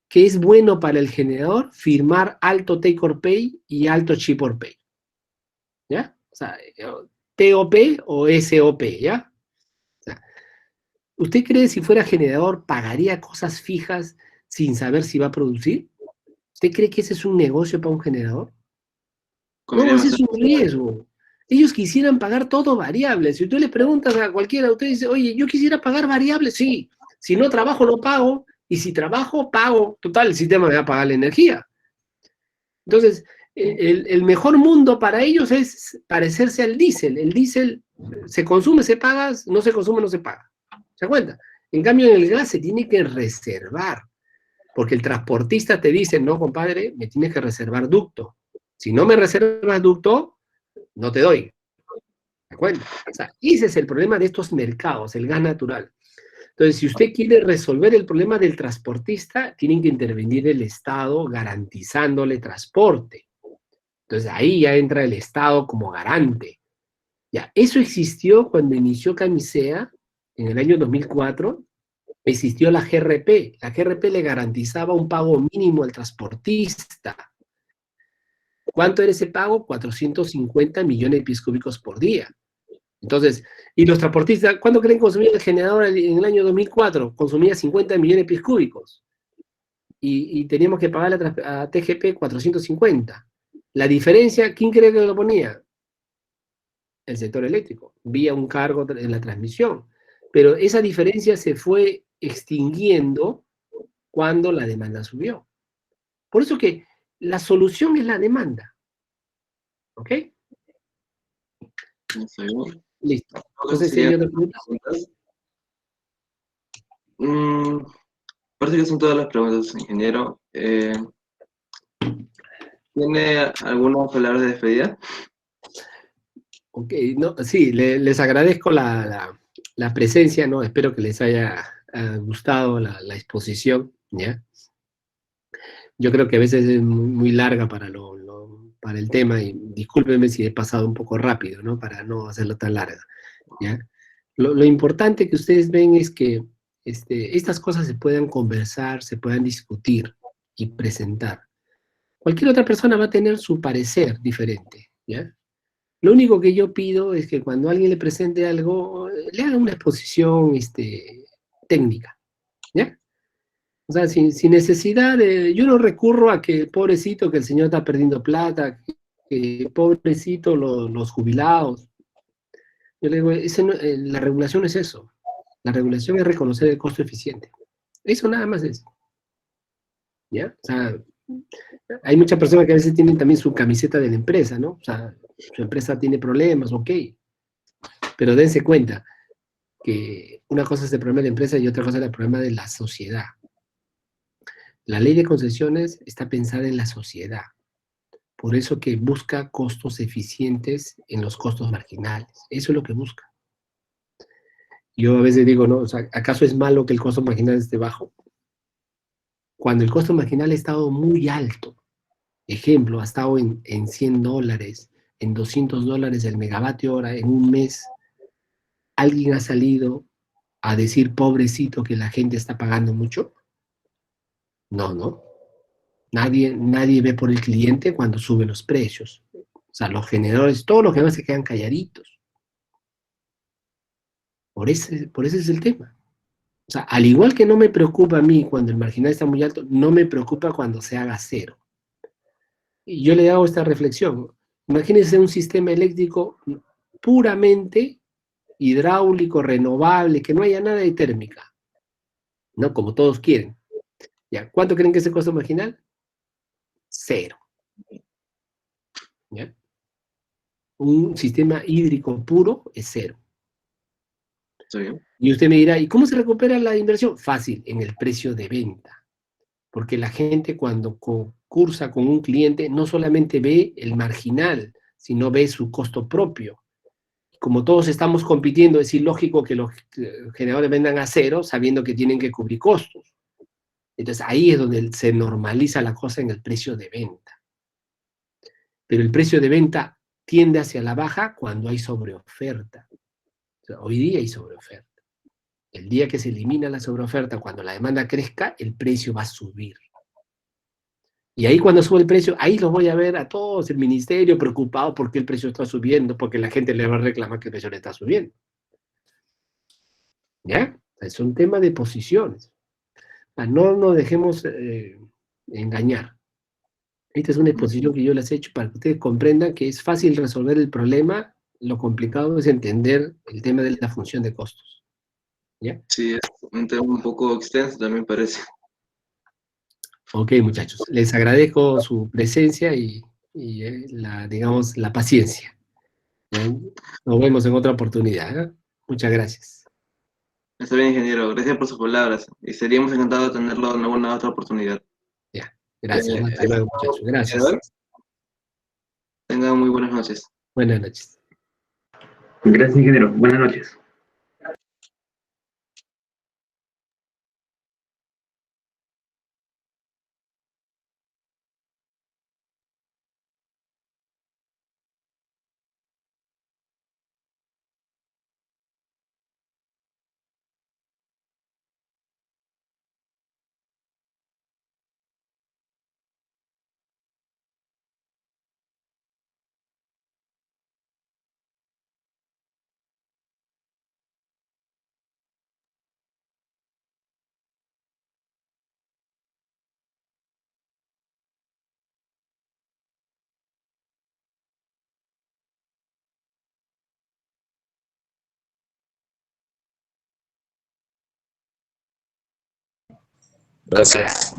que es bueno para el generador firmar alto take or pay y alto ship or pay, ¿ya? O sea, TOP o SOP, ¿ya? ¿Usted cree si fuera generador pagaría cosas fijas sin saber si va a producir? ¿Usted cree que ese es un negocio para un generador? Conviene No, ese es bastante. un riesgo. Ellos quisieran pagar todo variable. Si tú le preguntas a cualquiera, usted dice, oye, yo quisiera pagar variable, sí. Si no trabajo, no pago. Y si trabajo, pago. Total, el sistema me va a pagar la energía. Entonces, el mejor mundo para ellos es parecerse al diésel. El diésel se consume, se paga, no se consume, no se paga. ¿Se da cuenta? En cambio, en el gas se tiene que reservar, porque el transportista te dice, no, compadre, me tienes que reservar ducto. Si no me reservas ducto, no te doy. ¿De acuerdo? O sea, ese es el problema de estos mercados, el gas natural. Entonces, si usted quiere resolver el problema del transportista, tienen que intervenir el Estado garantizándole transporte. Entonces, ahí ya entra el Estado como garante. Ya, eso existió cuando inició Camisea, en el año 2004, existió la GRP. La GRP le garantizaba un pago mínimo al transportista. ¿Cuánto era ese pago? 450 millones de pies cúbicos por día. Entonces, y los transportistas, ¿cuánto creen que consumía el generador en el año 2004? Consumía 50 millones de pies cúbicos. Y teníamos que pagarle a TGP 450. La diferencia, ¿quién cree que lo ponía? El sector eléctrico, vía un cargo en la transmisión. Pero esa diferencia se fue extinguiendo cuando la demanda subió. Por eso que la solución es la demanda. ¿Ok? Listo. Creo que Entonces, serían señor, las preguntas. Parece que son todas las preguntas, ingeniero. ¿Tiene algunas palabras de despedida? ok, no, sí, les agradezco la presencia, ¿no? Espero que les haya gustado la exposición, ¿ya? Yo creo que a veces es muy larga para el tema, y discúlpenme si he pasado un poco rápido, ¿no? Para no hacerlo tan larga, ¿ya? Lo importante que ustedes ven es que estas cosas se puedan conversar, se puedan discutir y presentar. Cualquier otra persona va a tener su parecer diferente, ¿ya? Lo único que yo pido es que cuando alguien le presente algo, le haga una exposición técnica, ¿ya? O sea, sin necesidad de... Yo no recurro a que pobrecito que el señor está perdiendo plata, que pobrecito los jubilados. Yo le digo, la regulación es eso. La regulación es reconocer el costo eficiente. Eso nada más es. ¿Ya? O sea, hay muchas personas que a veces tienen también su camiseta de la empresa, ¿no? O sea, su empresa tiene problemas, ok. Pero dense cuenta que una cosa es el problema de la empresa y otra cosa es el problema de la sociedad. La ley de concesiones está pensada en la sociedad. Por eso que busca costos eficientes en los costos marginales. Eso es lo que busca. Yo a veces digo, ¿no? O sea, ¿acaso es malo que el costo marginal esté bajo? Cuando el costo marginal ha estado muy alto, ejemplo, ha estado en $100, en $200 el megavatio hora en un mes, ¿alguien ha salido a decir, pobrecito, que la gente está pagando mucho? No, no. Nadie ve por el cliente cuando sube los precios. O sea, los generadores, todos los generadores se quedan calladitos. Por ese es el tema. O sea, al igual que no me preocupa a mí cuando el marginal está muy alto, no me preocupa cuando se haga cero. Y yo le hago esta reflexión. Imagínense un sistema eléctrico puramente hidráulico, renovable, que no haya nada de térmica, ¿no? Como todos quieren. ¿Ya? ¿Cuánto creen que es el costo marginal? Cero. ¿Ya? Un sistema hídrico puro es cero. ¿Está bien? Y usted me dirá, ¿y cómo se recupera la inversión? Fácil, en el precio de venta. Porque la gente cuando concursa con un cliente no solamente ve el marginal, sino ve su costo propio. Como todos estamos compitiendo, es ilógico que los generadores vendan a cero sabiendo que tienen que cubrir costos. Entonces ahí es donde se normaliza la cosa en el precio de venta. Pero el precio de venta tiende hacia la baja cuando hay sobreoferta. O sea, hoy día hay sobreoferta. El día que se elimina la sobreoferta, cuando la demanda crezca, el precio va a subir. Y ahí cuando sube el precio, ahí los voy a ver a todos, el ministerio preocupado porque el precio está subiendo, porque la gente le va a reclamar que el precio le está subiendo. ¿Ya? Es un tema de posiciones. No nos dejemos engañar. Esta es una exposición que yo les he hecho para que ustedes comprendan que es fácil resolver el problema, lo complicado es entender el tema de la función de costos. ¿Ya? Sí, es un tema un poco extenso también parece. Ok, muchachos, les agradezco su presencia y digamos, la paciencia. ¿Ya? Nos vemos en otra oportunidad. ¿Eh? Muchas gracias. Está bien, ingeniero. Gracias por sus palabras. Y seríamos encantados de tenerlo en alguna otra oportunidad. Ya, gracias. Hasta Eso es luego, todo muchachos. por el día de Gracias. hoy. Tengan muy buenas noches. Buenas noches. Gracias, ingeniero. Buenas noches. Gracias.